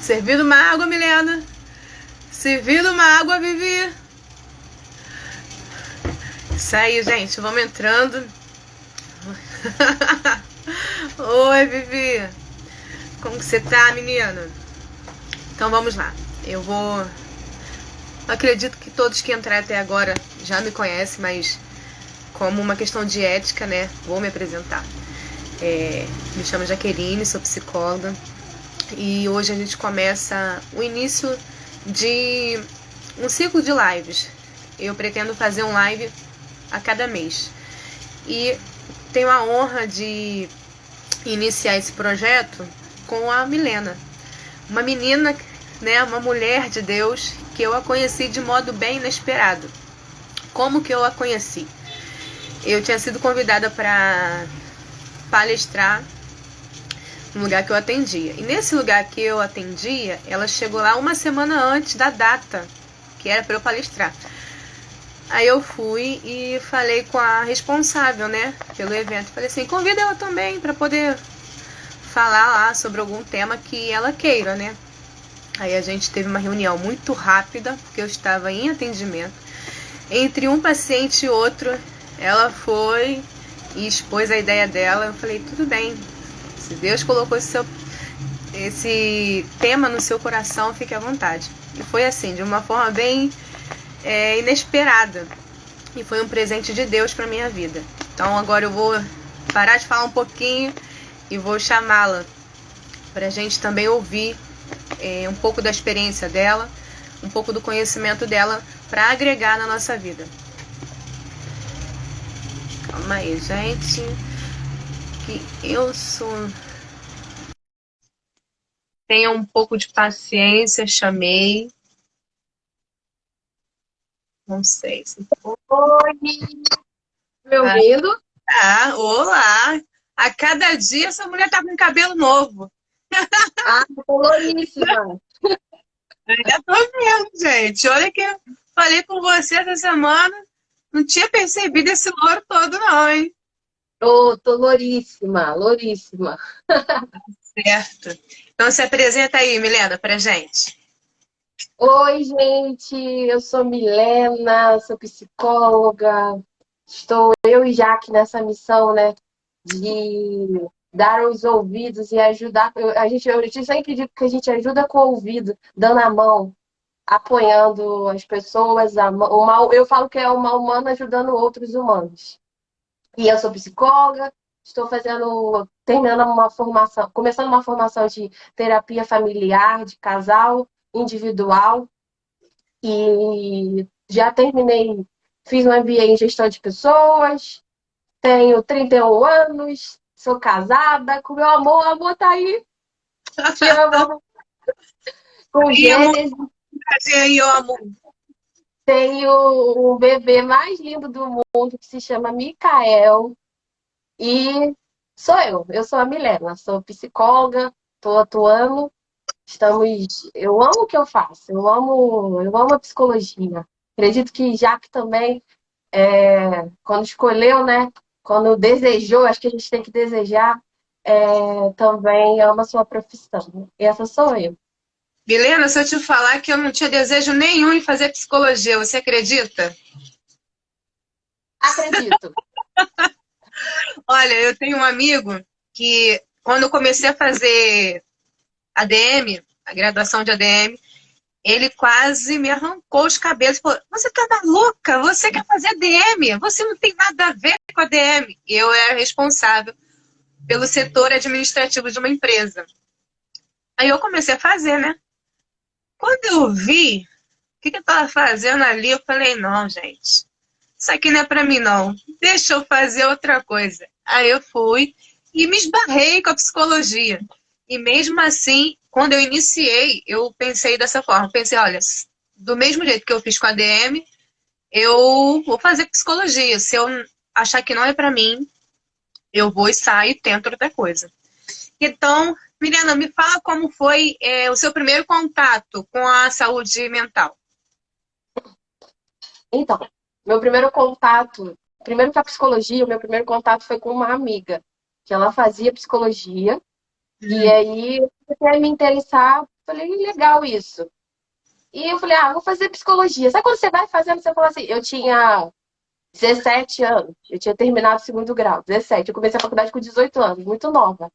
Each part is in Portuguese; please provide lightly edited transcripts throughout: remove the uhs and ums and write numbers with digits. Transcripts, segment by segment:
Servindo uma água, Milena. Servindo uma água, Vivi. Isso aí, gente. Vamos entrando. Oi, Vivi. Como que você tá, menina? Então vamos lá. Acredito que todos que entraram até agora já me conhecem, mas como uma questão de ética, né? Vou me apresentar. Me chamo Jaqueline, sou psicóloga. E hoje a gente começa o início de um ciclo de lives. Eu pretendo fazer um live a cada mês. E tenho a honra de iniciar esse projeto com a Milena. Uma menina, né, uma mulher de Deus, que eu a conheci de modo bem inesperado. Como que eu a conheci? Eu tinha sido convidada para palestrar no lugar que eu atendia. E nesse lugar que eu atendia, ela chegou lá uma semana antes da data que era para eu palestrar. Aí eu fui e falei com a responsável, né, pelo evento. Falei assim, convida ela também para poder falar lá sobre algum tema que ela queira, né. Aí a gente teve uma reunião muito rápida, porque eu estava em atendimento. Entre um paciente e outro, ela foi e expôs a ideia dela. Eu falei, tudo bem, se Deus colocou esse tema no seu coração, fique à vontade. E foi assim, de uma forma bem inesperada. E foi um presente de Deus para minha vida. Então agora eu vou parar de falar um pouquinho e vou chamá-la para a gente também ouvir um pouco da experiência dela, um pouco do conhecimento dela para agregar na nossa vida. Calma aí, gente. Que eu sou... Tenha um pouco de paciência, chamei. Não sei se... Oi, me ouvindo? Olá! A cada dia essa mulher tá com cabelo novo. Ah, coloríssima. Ainda tô vendo, gente. Olha que eu falei com você essa semana. Não tinha percebido esse louro todo, não, hein? Tô louríssima, louríssima. Certo. Então se apresenta aí, Milena, pra gente. Oi, gente, eu sou Milena, sou psicóloga. Estou eu e Jaque nessa missão, né, de dar os ouvidos e ajudar. Eu sempre digo que a gente ajuda com o ouvido, dando a mão, apoiando as pessoas. Eu falo que é uma humana ajudando outros humanos. E eu sou psicóloga, terminando uma formação, começando uma formação de terapia familiar, de casal, individual, e já terminei, fiz um MBA em gestão de pessoas, tenho 31 anos, sou casada, com meu amor, o amor tá aí, te amo, com E amor, Gênesis, aí, ó, amor. tenho o bebê mais lindo do mundo, que se chama Micael. E eu sou a Milena, sou psicóloga, estou atuando, eu amo o que eu faço, eu amo a psicologia. Acredito que Jaque também, quando escolheu, né, quando desejou, acho que a gente tem que desejar, também ama a sua profissão. E essa sou eu. Milena, se eu te falar que eu não tinha desejo nenhum em fazer psicologia, você acredita? Acredito. Olha, eu tenho um amigo que, quando eu comecei a fazer ADM, a graduação de ADM, ele quase me arrancou os cabelos. Falou, você tá maluca? Você quer fazer ADM? Você não tem nada a ver com ADM. E eu era responsável pelo setor administrativo de uma empresa. Aí eu comecei a fazer, né? Quando eu vi o que eu tava fazendo ali, eu falei, não, gente, isso aqui não é pra mim, não. Deixa eu fazer outra coisa. Aí eu fui e me esbarrei com a psicologia. E mesmo assim, quando eu iniciei, eu pensei dessa forma. Pensei, olha, do mesmo jeito que eu fiz com a DM, eu vou fazer psicologia. Se eu achar que não é pra mim, eu vou e saio e tento outra coisa. Então, Milena, me fala como foi o seu primeiro contato com a saúde mental. Então, meu primeiro contato, primeiro com a psicologia, o meu primeiro contato foi com uma amiga, que ela fazia psicologia. E aí eu comecei a me interessar Falei, legal isso. E eu falei, vou fazer psicologia. Sabe quando você vai fazendo, você fala assim, eu tinha 17 anos, eu tinha terminado o segundo grau, 17. Eu comecei a faculdade com 18 anos, muito nova.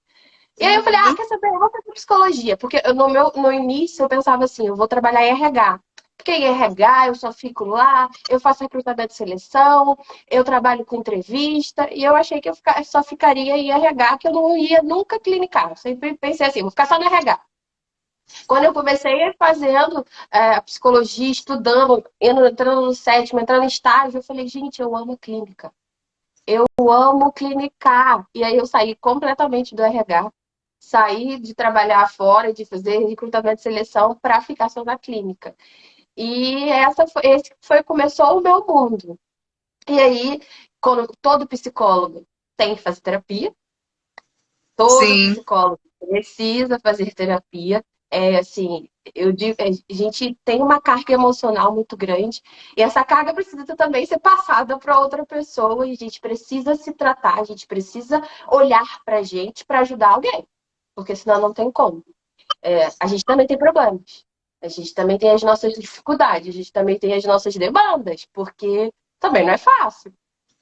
E aí eu falei, Uhum. quer saber, eu vou fazer psicologia. Porque no início eu pensava assim, eu vou trabalhar em RH. Porque em RH eu só fico lá, eu faço recrutamento de seleção, eu trabalho com entrevista, e eu achei que só ficaria em RH, que eu não ia nunca clinicar. Eu sempre pensei assim, vou ficar só no RH. Quando eu comecei fazendo a psicologia, estudando, entrando no sétimo, entrando em estágio, eu falei, gente, eu amo clínica. Eu amo clinicar. E aí eu saí completamente do RH, saí de trabalhar fora, de fazer recrutamento de seleção para ficar só na clínica. E começou o meu mundo. E aí, quando todo psicólogo tem que fazer terapia, todo Sim. psicólogo precisa fazer terapia. É assim, eu digo, a gente tem uma carga emocional muito grande e essa carga precisa também ser passada para outra pessoa e a gente precisa se tratar, a gente precisa olhar para a gente para ajudar alguém, porque senão não tem como. A gente também tem problemas, a gente também tem as nossas dificuldades, a gente também tem as nossas demandas, porque também não é fácil.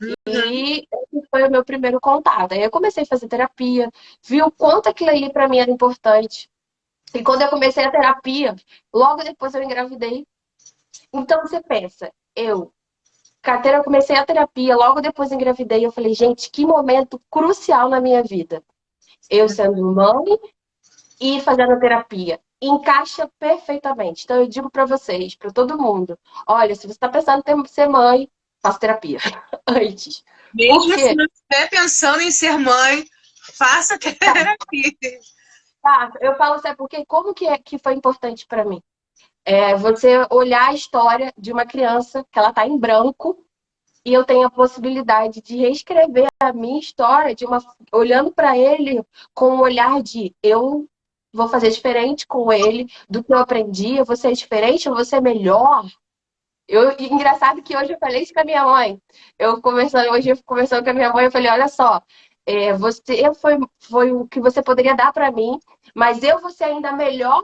Uhum. E esse foi o meu primeiro contato. Aí eu comecei a fazer terapia, vi o quanto aquilo ali para mim era importante. E quando eu comecei a terapia, logo depois eu engravidei. Então você pensa, eu comecei a terapia, logo depois engravidei, eu falei, gente, que momento crucial na minha vida. Eu sendo mãe e fazendo terapia. Encaixa perfeitamente. Então eu digo para vocês, para todo mundo, olha, se você está pensando em ser mãe, faça terapia antes. Por Mesmo se quê? não estiver pensando em ser mãe, faça terapia. Tá, eu falo assim, porque como que foi importante para mim? Você olhar a história de uma criança que ela tá em branco e eu tenho a possibilidade de reescrever a minha história olhando para ele com um olhar de eu vou fazer diferente com ele do que eu aprendi, eu vou ser diferente, eu vou ser melhor. Engraçado que hoje eu falei isso com a minha mãe. Hoje eu conversando com a minha mãe, eu falei, olha só, você foi o que você poderia dar para mim, mas eu vou ser ainda melhor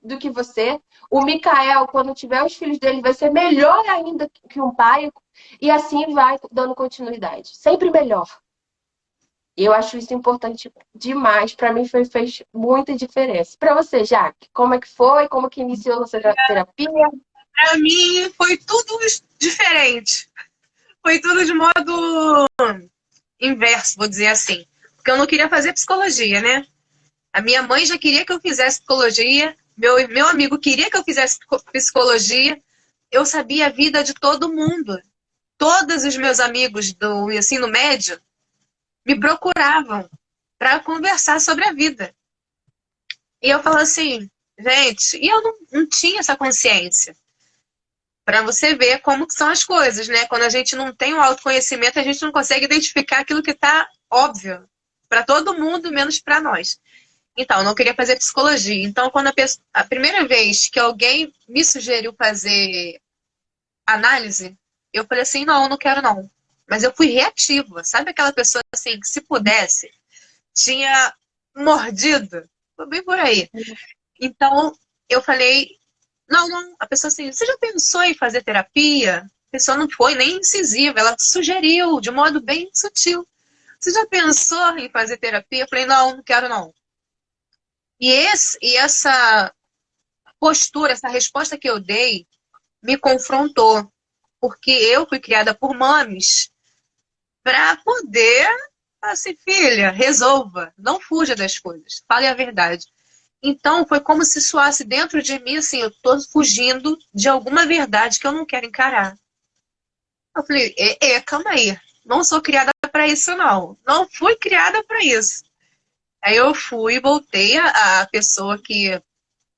do que você. O Mikael, quando tiver os filhos dele, vai ser melhor ainda que um pai, e assim vai dando continuidade. Sempre melhor. E eu acho isso importante demais. Para mim fez muita diferença. Para você, Jaque, como é que foi? Como que iniciou a sua terapia? Para mim foi tudo diferente. Foi tudo de modo inverso, vou dizer assim. Porque eu não queria fazer psicologia, né? A minha mãe já queria que eu fizesse psicologia, meu amigo queria que eu fizesse psicologia. Eu sabia a vida de todo mundo. Todos os meus amigos do ensino médio me procuravam para conversar sobre a vida. E eu falo assim, gente, e eu não tinha essa consciência. Para você ver como que são as coisas, né? Quando a gente não tem o autoconhecimento, a gente não consegue identificar aquilo que está óbvio para todo mundo, menos para nós. Então, eu não queria fazer psicologia. Então, quando a primeira vez que alguém me sugeriu fazer análise, eu falei assim, não, não quero não. Mas eu fui reativa. Sabe aquela pessoa assim, que se pudesse, tinha mordido? Foi bem por aí. Então, eu falei, não, não. A pessoa assim, você já pensou em fazer terapia? A pessoa não foi nem incisiva, ela sugeriu de modo bem sutil. Você já pensou em fazer terapia? Eu falei, não, não quero não. E essa postura, essa resposta que eu dei, me confrontou. Porque eu fui criada por mames para poder, assim, filha, resolva, não fuja das coisas, fale a verdade. Então, foi como se soasse dentro de mim, assim, eu tô fugindo de alguma verdade que eu não quero encarar. Eu falei, calma aí, não sou criada para isso, não. Não fui criada para isso. Aí eu fui, voltei a pessoa que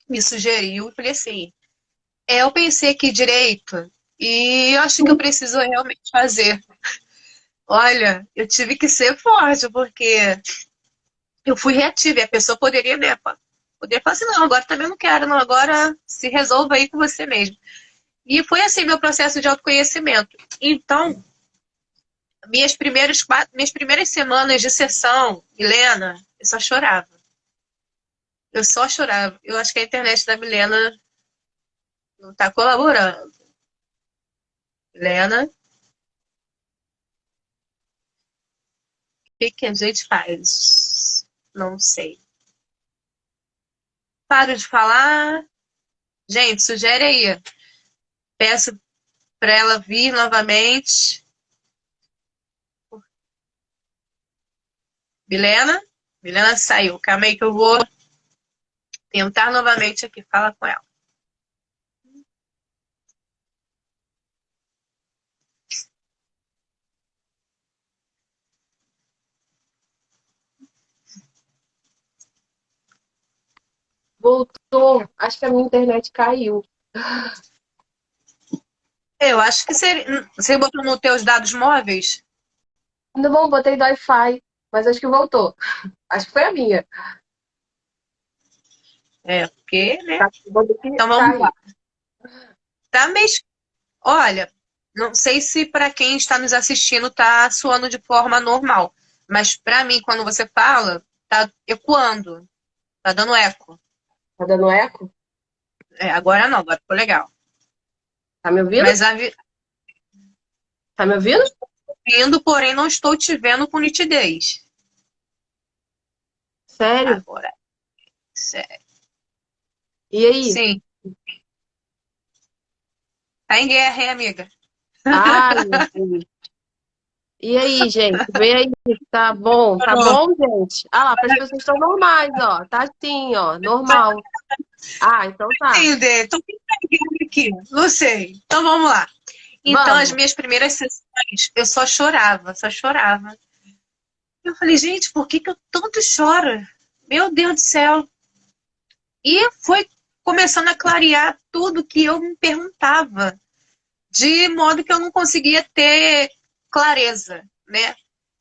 me sugeriu e falei assim, eu pensei aqui direito e eu acho que eu preciso realmente fazer. Olha, eu tive que ser forte, porque eu fui reativa e a pessoa poderia, né, poderia falar assim, não, agora também não quero, não, agora se resolva aí com você mesmo. E foi assim meu processo de autoconhecimento. Então, minhas primeiras semanas de sessão, Helena, eu só chorava. Eu só chorava. Eu acho que a internet da Milena não tá colaborando. Milena, o que que a gente faz? Não sei. Paro de falar. Gente, sugere aí. Peço para ela vir novamente. Milena? Milena saiu. Calma aí que eu vou tentar novamente aqui falar com ela. Voltou. Acho que a minha internet caiu. Eu acho que seria. Você botou nos teus dados móveis? Ainda bom, botei do Wi-Fi, mas acho que voltou. Acho que foi a minha. É, porque, né? Tá, vou ter que Então vamos lá. sair. Tá mesmo. Olha, não sei se para quem está nos assistindo tá soando de forma normal, mas para mim, quando você fala, tá ecoando, tá dando eco. Tá dando eco? É, agora não, agora ficou legal. Tá me ouvindo? Mas Tá me ouvindo? vindo, porém não estou te vendo com nitidez. Sério? Agora, sério. E aí? Sim, tá em guerra, hein, amiga? Ai, meu Deus. E aí, gente? Vê aí. Tá bom? Tá Pronto. bom, gente? Ah lá, para as pessoas estão normais, ó. Tá assim, ó. Normal. Ah, então tá. Entender. Tô pensando aqui. Não sei. Então vamos lá. Então, as Vamos. minhas primeiras sessões, eu só chorava, só chorava. Eu falei, gente, por que que eu tanto choro? Meu Deus do céu. E foi começando a clarear tudo que eu me perguntava, de modo que eu não conseguia ter clareza, né?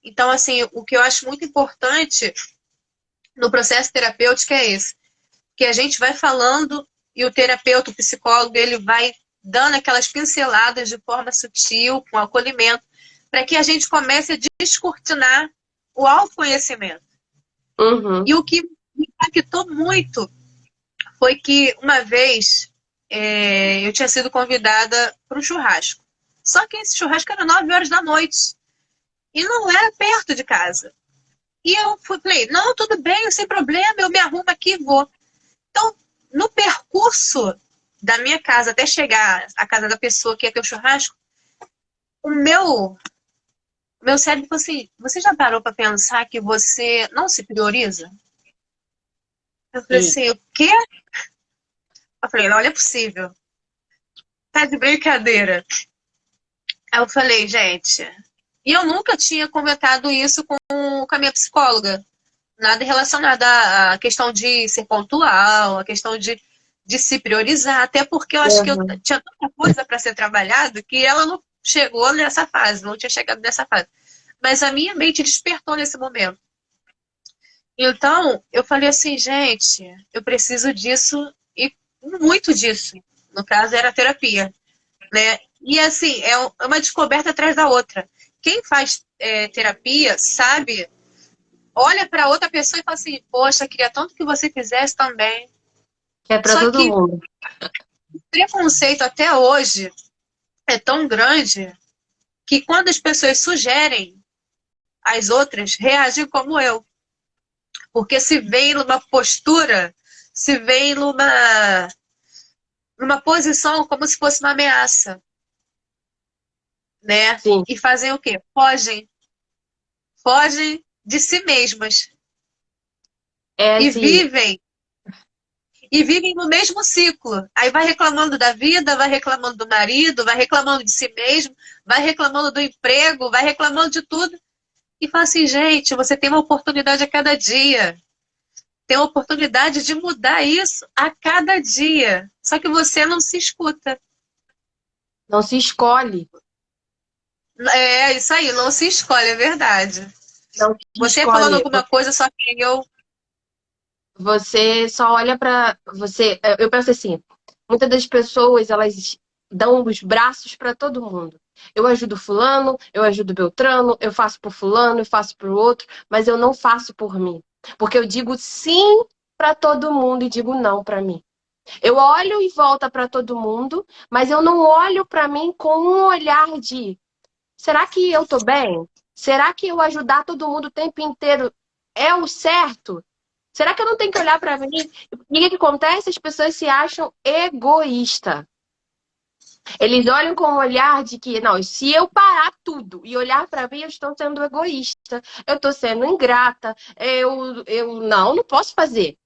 Então, assim, o que eu acho muito importante no processo terapêutico é esse, que a gente vai falando e o terapeuta, o psicólogo, ele vai dando aquelas pinceladas de forma sutil, com acolhimento, para que a gente comece a descortinar o autoconhecimento. Uhum. E o que me impactou muito foi que uma vez eu tinha sido convidada para um churrasco. Só que esse churrasco era 9 horas da noite e não era perto de casa. E eu falei, não, tudo bem, sem problema, eu me arrumo aqui e vou. Então, no percurso da minha casa até chegar à casa da pessoa que ia ter o churrasco, o meu cérebro falou assim, você já parou para pensar que você não se prioriza? Eu falei E assim, o quê? Eu falei, não, não é possível. Tá de brincadeira. Aí eu falei, gente, e eu nunca tinha comentado isso com a minha psicóloga. Nada relacionado à questão de ser pontual, a questão de se priorizar, até porque eu acho que eu uhum. tinha tanta coisa para ser trabalhado que ela não chegou nessa fase, não tinha chegado nessa fase. Mas a minha mente despertou nesse momento. Então, eu falei assim, gente, eu preciso disso e muito disso. No caso, era terapia, né? E assim, é uma descoberta atrás da outra. Quem faz terapia sabe, olha para outra pessoa e fala assim, poxa, queria tanto que você fizesse também. Que é pra Só todo que mundo. o preconceito até hoje é tão grande que quando as pessoas sugerem as outras reagem como eu. Porque se vem numa postura, se vem numa posição como se fosse uma ameaça, né? Sim. E fazem o quê? Fogem de si mesmas É e assim, vivem no mesmo ciclo. Aí vai reclamando da vida, vai reclamando do marido, vai reclamando de si mesmo, vai reclamando do emprego, vai reclamando de tudo. E fala assim, gente, você tem uma oportunidade a cada dia. Tem a oportunidade de mudar isso a cada dia. Só que você não se escuta. não se escolhe. É isso aí, não se escolhe, é verdade. Não se Você falando escolhe. alguma coisa, só que eu. Você só olha pra você. Eu penso assim, muitas das pessoas, elas dão os braços pra todo mundo. Eu ajudo fulano, eu ajudo Beltrano, eu faço por fulano, eu faço por outro, mas eu não faço por mim. Porque eu digo sim para todo mundo e digo não para mim. Eu olho em volta para todo mundo, mas eu não olho para mim com um olhar de: será que eu tô bem? Será que eu ajudar todo mundo o tempo inteiro é o certo? Será que eu não tenho que olhar para mim? E o que acontece? As pessoas se acham egoístas. Eles olham com o olhar de que, não, se eu parar tudo e olhar para mim, eu estou sendo egoísta, eu estou sendo ingrata, não posso fazer.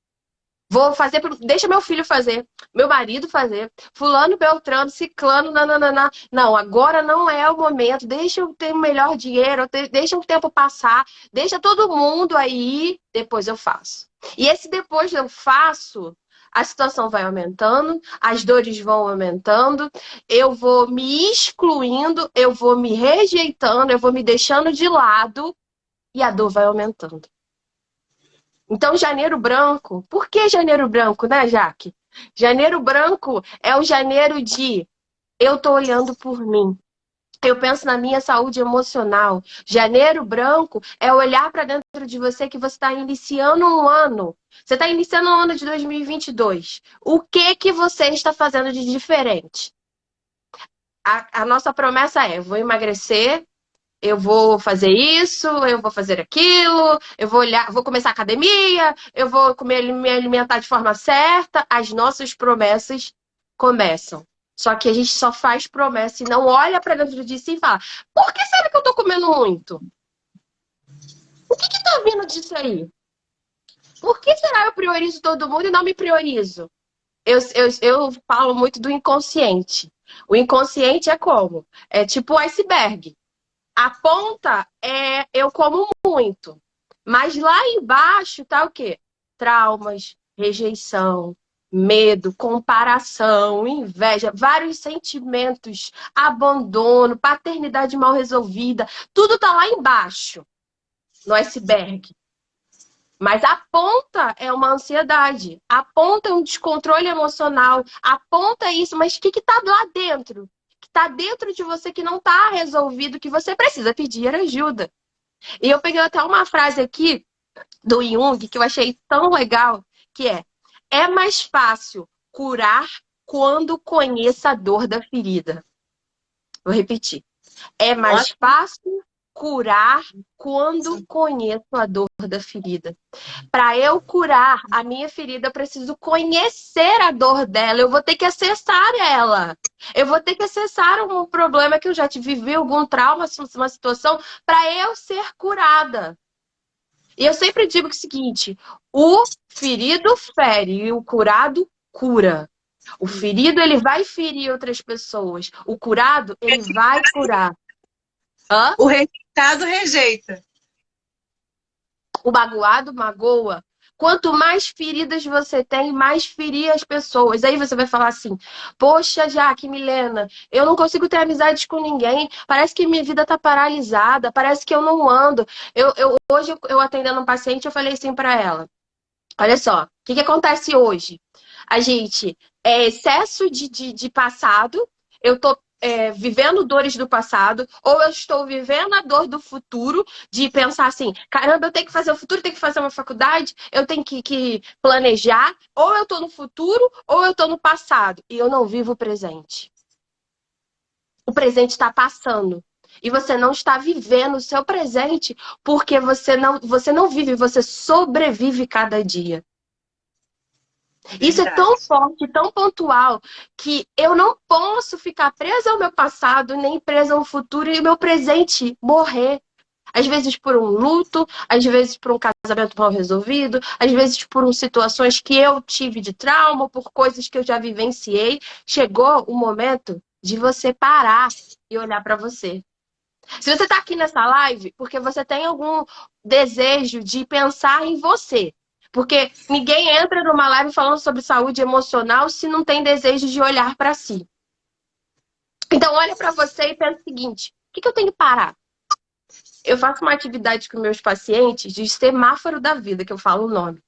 Vou fazer, deixa meu filho fazer, meu marido fazer, fulano, beltrano, ciclano, nananana. Não, agora não é o momento, deixa eu ter o melhor dinheiro, deixa o tempo passar, deixa todo mundo aí, depois eu faço. E esse depois eu faço, a situação vai aumentando, as dores vão aumentando, eu vou me excluindo, eu vou me rejeitando, eu vou me deixando de lado e a dor vai aumentando. Então, janeiro branco, por que janeiro branco, né, Jaque? Janeiro branco é o janeiro de eu tô olhando por mim. Eu penso na minha saúde emocional. Janeiro branco é olhar para dentro de você que você está iniciando um ano. Você está iniciando o ano de 2022. O que você está fazendo de diferente? A nossa promessa é: vou emagrecer, eu vou fazer isso, eu vou fazer aquilo, eu vou olhar, vou começar a academia, eu vou comer, me alimentar de forma certa. As nossas promessas começam. Só que a gente só faz promessa e não olha para dentro de si e fala: por que será que eu tô comendo muito? O que tá vindo disso aí? Por que será que eu priorizo todo mundo e não me priorizo? Eu falo muito do inconsciente. O inconsciente é como? É tipo o iceberg. A ponta é eu como muito. Mas lá embaixo tá o quê? Traumas, rejeição, medo, comparação, inveja, vários sentimentos, abandono, paternidade mal resolvida. Tudo tá lá embaixo, no iceberg. Mas a ponta é uma ansiedade, a ponta é um descontrole emocional, a ponta é isso, mas o que tá lá dentro? Que tá dentro de você que não tá resolvido, que você precisa pedir ajuda. E eu peguei até uma frase aqui do Jung que eu achei tão legal, que é mais fácil curar quando conheça a dor da ferida. Vou repetir. É mais fácil curar quando conheço a dor da ferida. Para eu curar a minha ferida, eu preciso conhecer a dor dela. Eu vou ter que acessar ela. Eu vou ter que acessar um problema que eu já vivi, algum trauma, uma situação, para eu ser curada. E eu sempre digo o seguinte: o ferido fere e o curado cura. O ferido, ele vai ferir outras pessoas. O curado, ele vai curar. Hã? O rejeitado rejeita. O magoado magoa. Quanto mais feridas você tem, mais ferir as pessoas. Aí você vai falar assim: poxa, Jaque, Milena, eu não consigo ter amizades com ninguém. Parece que minha vida tá paralisada. Parece que eu não ando. Hoje, eu atendendo um paciente, eu falei assim para ela: olha só, o que acontece hoje? A gente é excesso de passado. Eu tô vivendo dores do passado, ou eu estou vivendo a dor do futuro, de pensar assim: caramba, eu tenho que fazer o futuro, tenho que fazer uma faculdade, eu tenho que planejar. Ou eu tô no futuro, ou eu tô no passado. E eu não vivo o presente. O presente está passando. E você não está vivendo o seu presente porque você não vive, você sobrevive cada dia. Isso é tão forte, tão pontual, que eu não posso ficar presa ao meu passado, nem presa ao futuro e o meu presente morrer. Às vezes por um luto, às vezes por um casamento mal resolvido, às vezes por situações que eu tive de trauma, por coisas que eu já vivenciei. Chegou o momento de você parar e olhar para você. Se você está aqui nessa live, porque você tem algum desejo de pensar em você. Porque ninguém entra numa live falando sobre saúde emocional se não tem desejo de olhar para si. Então, olha para você e pensa o seguinte: o que eu tenho que parar? Eu faço uma atividade com meus pacientes de semáforo da vida, que eu falo o nome.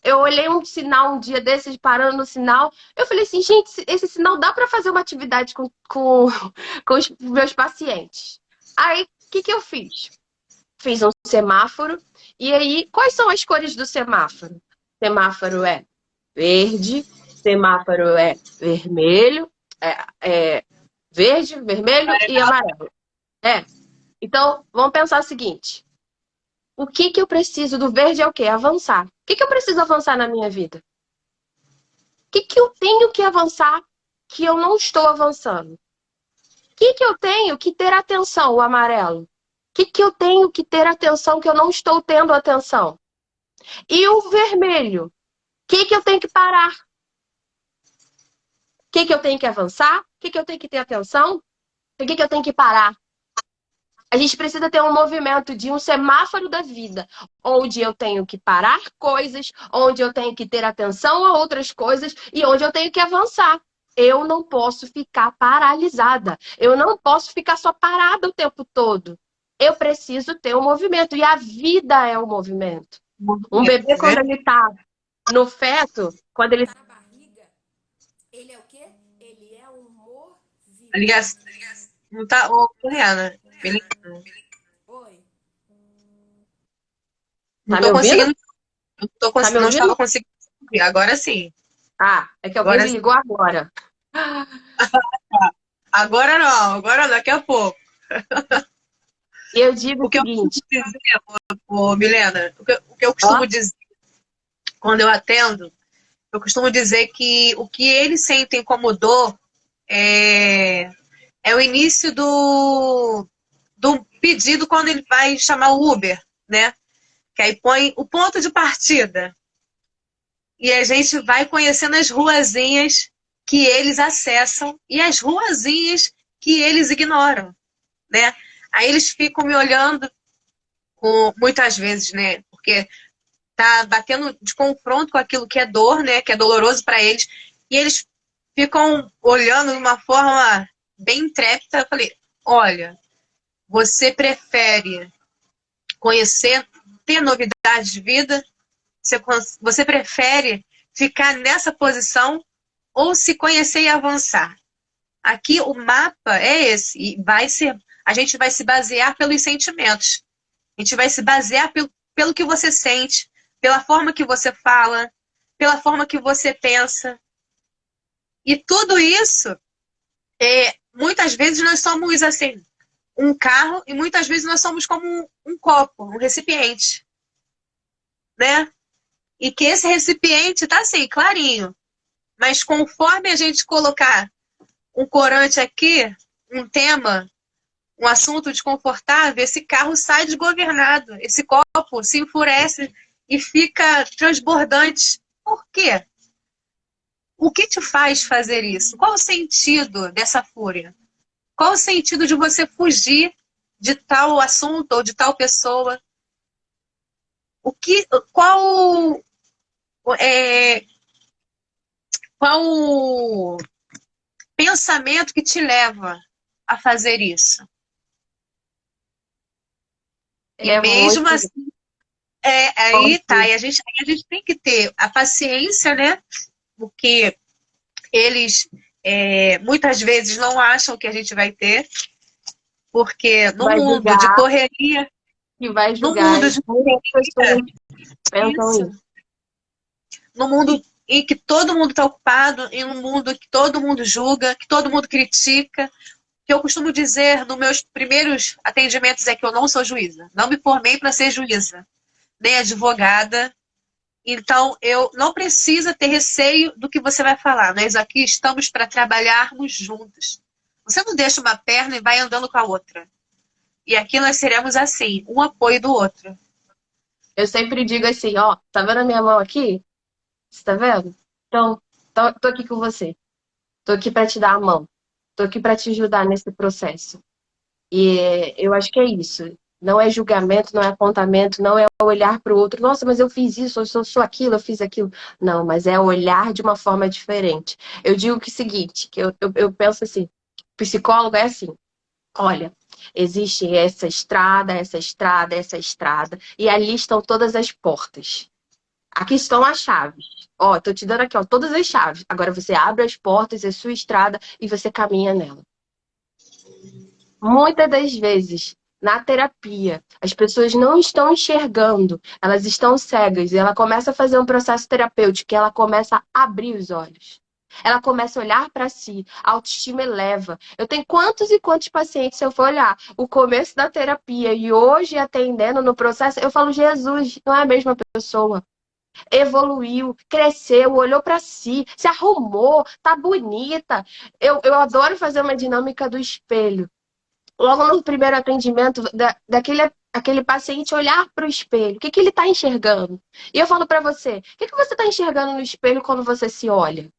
Eu olhei um sinal um dia desses, parando no sinal. Eu falei assim: gente, esse sinal dá para fazer uma atividade com os meus pacientes. Aí, o que eu fiz? Fiz um semáforo. E aí, quais são as cores do semáforo? semáforo é verde, semáforo é vermelho, verde, vermelho e amarelo. Então, vamos pensar o seguinte. O que eu preciso do verde é o quê? Avançar. O que eu preciso avançar na minha vida? O que eu tenho que avançar que eu não estou avançando? O que eu tenho que ter atenção, o amarelo? O que eu tenho que ter atenção que eu não estou tendo atenção? E o vermelho? O que eu tenho que parar? O que eu tenho que avançar? O que eu tenho que ter atenção? O que eu tenho que parar? A gente precisa ter um movimento de um semáforo da vida, onde eu tenho que parar coisas, onde eu tenho que ter atenção a outras coisas e onde eu tenho que avançar. Eu não posso ficar paralisada. Eu não posso ficar só parada o tempo todo. Eu preciso ter um movimento. E a vida é o movimento. Um bebê, quando ele está no feto, quando ele está na barriga, ele é o quê? Ele é um movimento. Não tá. Ô, Rihanna, beleza? Oi. Não Tá me tô ouvindo? conseguindo. Tá me Não ouvindo? estava conseguindo ouvir. Agora sim. É que alguém Agora, me ligou agora. agora não, daqui a pouco. E eu digo O o que eu costumo seguinte. dizer, Milena, o que eu costumo dizer quando eu atendo, eu costumo dizer que o que eles sentem como dor é o início do pedido quando ele vai chamar o Uber, né? Que aí põe o ponto de partida. E a gente vai conhecendo as ruazinhas que eles acessam e as ruazinhas que eles ignoram, né? Aí eles ficam me olhando muitas vezes, né? Porque tá batendo de confronto com aquilo que é dor, né? Que é doloroso para eles. E eles ficam olhando de uma forma bem intrépida. Eu falei, olha, você prefere conhecer, ter novidades de vida? Você prefere ficar nessa posição ou se conhecer e avançar? Aqui o mapa é esse, e a gente vai se basear pelos sentimentos. A gente vai se basear pelo que você sente, pela forma que você fala, pela forma que você pensa. E tudo isso, muitas vezes nós somos assim, um carro, e muitas vezes nós somos como um copo, um recipiente, né? E que esse recipiente tá assim, clarinho. Mas conforme a gente colocar um corante aqui, um tema, um assunto desconfortável, esse carro sai desgovernado. Esse copo se enfurece e fica transbordante. Por quê? O que te faz fazer isso? Qual o sentido dessa fúria? Qual o sentido de você fugir de tal assunto ou de tal pessoa? Qual o pensamento que te leva a fazer isso? E mesmo Muito assim, aí tá. E a gente tem que ter a paciência, né? Porque eles muitas vezes não acham que a gente vai ter, porque no vai mundo de julgar, correria, que vai no julgar. mundo de Muitas pessoas pensam isso, isso. no mundo em que todo mundo está ocupado, em um mundo que todo mundo julga, que todo mundo critica, que eu costumo dizer nos meus primeiros atendimentos é que eu não sou juíza. Não me formei para ser juíza, nem advogada. Então, eu não preciso ter receio do que você vai falar. Nós aqui estamos para trabalharmos juntos. Você não deixa uma perna e vai andando com a outra. E aqui nós seremos assim, um apoio do outro. Eu sempre digo assim, ó, tá vendo a minha mão aqui? Você tá vendo? Então, tô aqui com você. Tô aqui para te dar a mão. Tô aqui para te ajudar nesse processo. E eu acho que é isso. Não é julgamento, não é apontamento, não é olhar para o outro. Nossa, mas eu fiz isso, eu sou aquilo, eu fiz aquilo. Não, mas é olhar de uma forma diferente. Eu digo que é o seguinte, que eu penso assim, psicólogo é assim, olha, existe essa estrada, essa estrada, essa estrada, e ali estão todas as portas. Aqui estão as chaves. Ó, tô te dando aqui, ó, todas as chaves. Agora você abre as portas, é sua estrada, e você caminha nela. Muitas das vezes na terapia, as pessoas não estão enxergando, elas estão cegas, e ela começa a fazer um processo terapêutico, ela começa a abrir os olhos. Ela começa a olhar para si, a autoestima eleva. Eu tenho quantos e quantos pacientes, se eu for olhar o começo da terapia e hoje atendendo no processo, eu falo, Jesus, não é a mesma pessoa. Evoluiu, cresceu, olhou para si, se arrumou, tá bonita. Eu adoro fazer uma dinâmica do espelho. Logo no primeiro atendimento, aquele paciente olhar para o espelho, o que ele está enxergando? E eu falo para você, o que você está enxergando no espelho quando você se olha?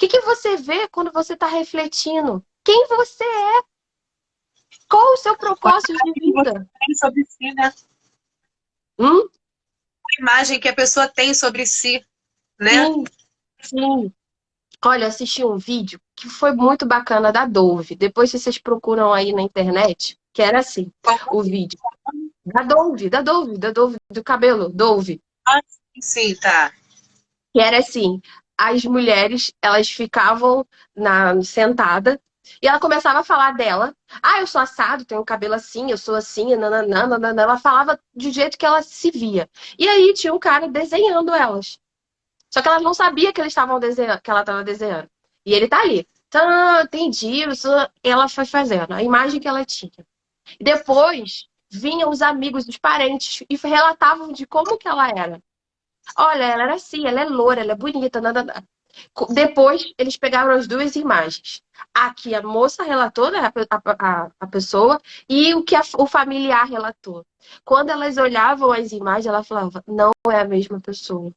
O que você vê quando você está refletindo? Quem você é? Qual o seu Qual a propósito de imagem que você vida? tem sobre si, né? Hum? A imagem que a pessoa tem sobre si, né? Sim, sim. Olha, eu assisti um vídeo que foi muito bacana da Dove. Depois vocês procuram aí na internet, que era assim, o vídeo. Da Dove, do cabelo, Dove. Ah, sim, tá. Que era assim, as mulheres, elas ficavam sentada e ela começava a falar dela. Ah, eu sou assado, tenho cabelo assim, eu sou assim, nananã, nananã. Ela falava do jeito que ela se via. E aí tinha um cara desenhando elas. Só que elas não sabiam que eles estavam desenhando, que ela estava desenhando. E ele tá ali. Tá, entendi. Ela foi fazendo a imagem que ela tinha. E depois vinham os amigos, os parentes, e relatavam de como que ela era. Olha, ela era assim, ela é loura, ela é bonita, nada. Depois, eles pegaram as duas imagens. Aqui a moça relatou, né, a pessoa, e o que o familiar relatou. Quando elas olhavam as imagens, ela falava, não é a mesma pessoa.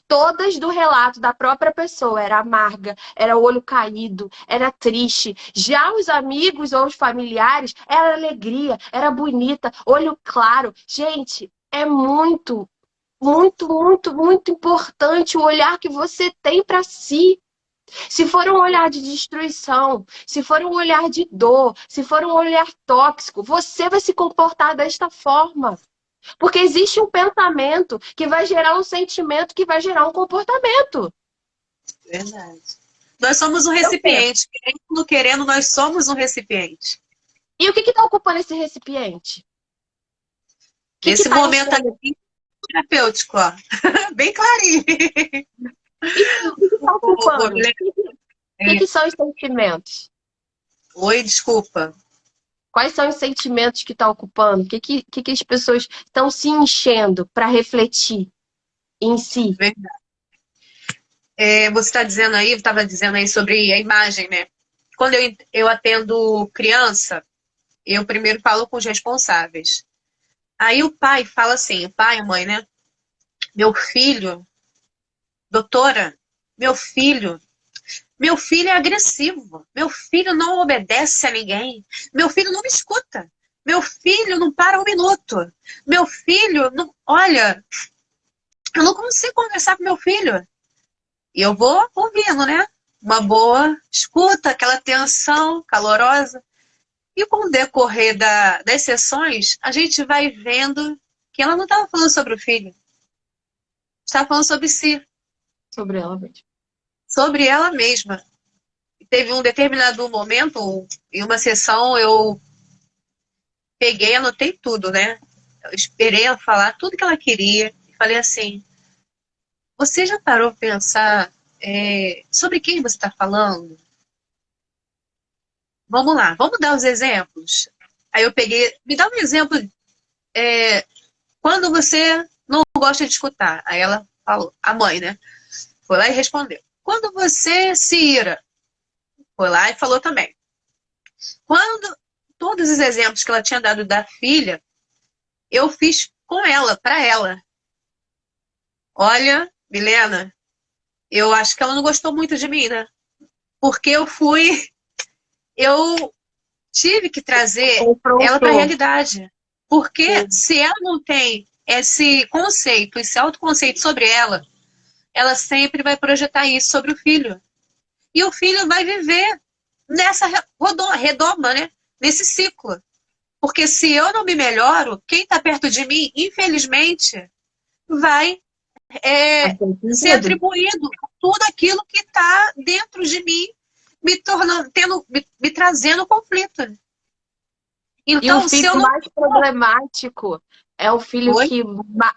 Todas do relato da própria pessoa. Era amarga, era olho caído, era triste. Já os amigos ou os familiares, era alegria, era bonita, olho claro. Gente, é muito, muito, muito, muito importante o olhar que você tem para si. Se for um olhar de destruição, se for um olhar de dor, se for um olhar tóxico, você vai se comportar desta forma. Porque existe um pensamento que vai gerar um sentimento que vai gerar um comportamento. Verdade. Nós somos um Eu penso. recipiente. Querendo ou não querendo, nós somos um recipiente. E o que está ocupando esse recipiente? O que Nesse está momento enchendo? aqui, terapêutico, ó. Bem clarinho. E o que está ocupando? O que são os sentimentos? Oi, desculpa. Quais são os sentimentos que está ocupando? O que as pessoas estão se enchendo para refletir em si? Verdade. Você está dizendo aí, estava dizendo aí sobre a imagem, né? Quando eu atendo criança, eu primeiro falo com os responsáveis. Aí o pai fala assim, o pai, a mãe, né? Meu filho, doutora, meu filho é agressivo. Meu filho não obedece a ninguém. Meu filho não me escuta. Meu filho não para um minuto. Meu filho, não, olha, eu não consigo conversar com meu filho. E eu vou ouvindo, né? Uma boa escuta, aquela tensão calorosa. E com o decorrer das sessões, a gente vai vendo que ela não estava falando sobre o filho. Estava falando sobre si, Sobre ela mesma. sobre ela mesma. Teve um determinado momento, em uma sessão, eu peguei, anotei tudo, né? Eu esperei ela falar tudo que ela queria. E falei assim, você já parou para pensar sobre quem você está falando? Vamos lá, vamos dar os exemplos. Aí eu peguei, me dá um exemplo, quando você não gosta de escutar. Aí ela falou, a mãe, né? Foi lá e respondeu. Quando você se ira. Foi lá e falou também. Quando todos os exemplos que ela tinha dado da filha, eu fiz com ela, para ela. Olha, Milena, eu acho que ela não gostou muito de mim, né? Porque eu tive que trazer ela para a Confrontou. realidade. Porque Sim. se ela não tem esse conceito, esse autoconceito sobre ela sempre vai projetar isso sobre o filho. E o filho vai viver nessa redoma, né? Nesse ciclo. Porque se eu não me melhoro, quem está perto de mim, infelizmente, vai ser Medo. atribuído tudo aquilo que está dentro de mim, me trazendo conflito. E o Então, se filho eu não mais problemático é o filho for, que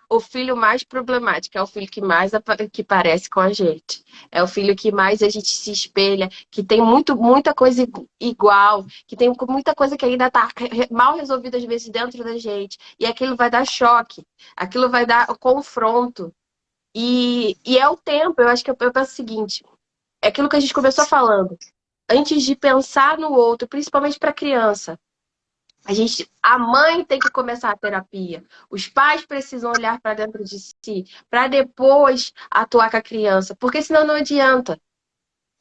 o filho mais problemático é o filho que mais que parece com a gente. É o filho que mais a gente se espelha, que tem muita coisa igual, que tem muita coisa que ainda está mal resolvida às vezes dentro da gente. E aquilo vai dar choque, aquilo vai dar confronto. E é o tempo, eu acho que eu penso o seguinte, é aquilo que a gente começou falando. Antes de pensar no outro, principalmente para criança. A mãe tem que começar a terapia. Os pais precisam olhar para dentro de si, para depois atuar com a criança, porque senão não adianta.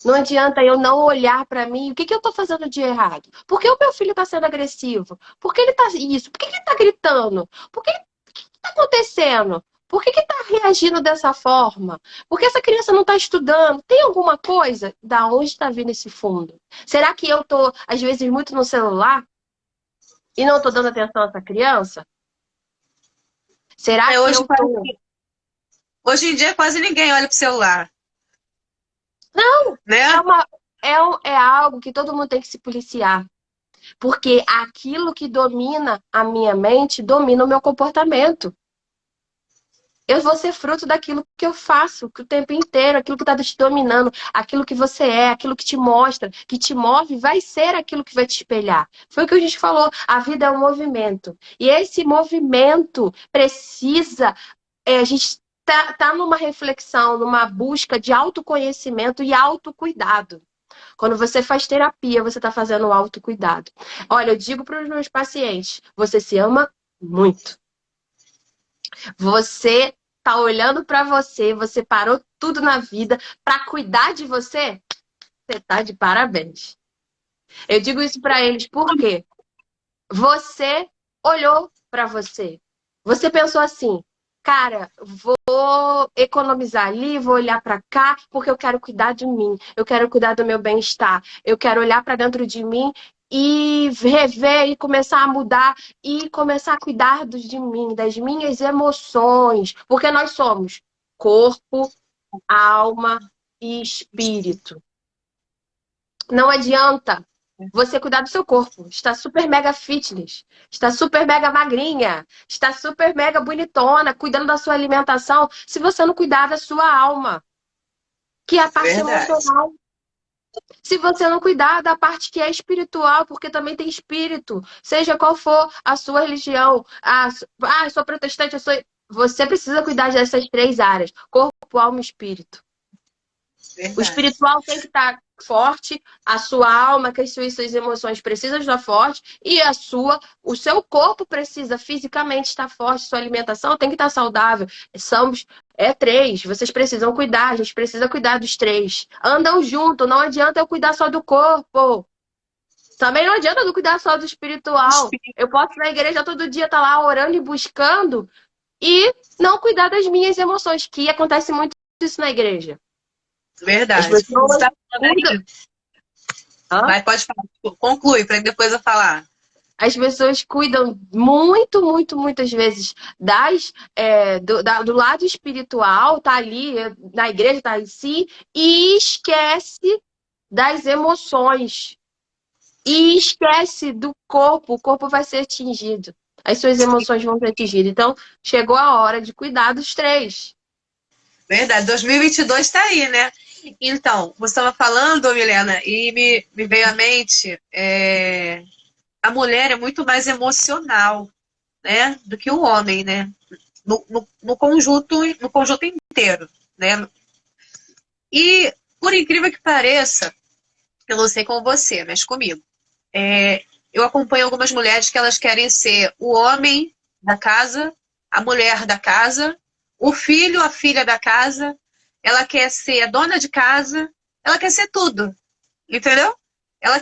Não adianta eu não olhar para mim, o que que eu estou fazendo de errado? Por que o meu filho está sendo agressivo? Por que ele está isso? Por que ele está gritando? O que está acontecendo? Por que está reagindo dessa forma? Por que essa criança não está estudando? Tem alguma coisa? Da onde está vindo esse fundo? Será que eu estou, às vezes, muito no celular? E não estou dando atenção a essa criança? Será que hoje, eu tô? hoje em dia quase ninguém olha pro celular, Não, é né? uma é algo que todo mundo tem que se policiar, porque aquilo que domina a minha mente domina o meu comportamento. Eu vou ser fruto daquilo que eu faço o tempo inteiro, aquilo que está te dominando, aquilo que você é, aquilo que te mostra, que te move, vai ser aquilo que vai te espelhar. Foi o que a gente falou, a vida é um movimento. E esse movimento precisa a gente tá numa reflexão, numa busca de autoconhecimento e autocuidado. Quando você faz terapia, você está fazendo autocuidado. Olha, eu digo para os meus pacientes: você se ama muito. Você tá olhando para você, você parou tudo na vida para cuidar de você. Você tá de parabéns. Eu digo isso para eles porque você olhou para você. Você pensou assim, cara, vou economizar ali, vou olhar para cá, porque eu quero cuidar de mim, eu quero cuidar do meu bem-estar, eu quero olhar para dentro de mim e rever e começar a mudar e começar a cuidar de mim, das minhas emoções, porque nós somos corpo, alma e espírito. Não adianta você cuidar do seu corpo. Está super mega fitness. Está super mega magrinha. Está super mega bonitona, cuidando da sua alimentação, se você não cuidar da sua alma, que é a parte Verdade. emocional. Se você não cuidar da parte que é espiritual, porque também tem espírito, seja qual for a sua religião. Eu sou protestante, eu sou. Você precisa cuidar dessas três áreas: corpo, alma e espírito. O Verdade. espiritual tem que estar forte, a sua alma, que as suas emoções precisam estar forte e o seu corpo precisa fisicamente estar forte, sua alimentação tem que estar saudável. Três, vocês precisam cuidar, a gente precisa cuidar dos três. Andam junto, não adianta eu cuidar só do corpo. Também não adianta eu cuidar só do espiritual. Eu posso ir na igreja todo dia, estar lá orando e buscando e não cuidar das minhas emoções, que acontece muito isso na igreja. As Verdade. Você pessoas tá falando cuidam. aí. Hã? Vai, pode falar. Conclui, para depois eu falar. As pessoas cuidam muitas vezes do lado espiritual, tá ali na igreja, tá em si, e esquece das emoções. E esquece do corpo. O corpo vai ser atingido. As suas emoções vão ser atingidas. Então, chegou a hora de cuidar dos três. Verdade. 2022 está aí, né? Então, você estava falando, Milena, e me veio à mente, a mulher é muito mais emocional, né, do que o homem, né? No conjunto inteiro, né? E, por incrível que pareça, eu não sei com você, mas comigo, eu acompanho algumas mulheres que elas querem ser o homem da casa, a mulher da casa, o filho, a filha da casa, ela quer ser a dona de casa, ela quer ser tudo, entendeu? Ela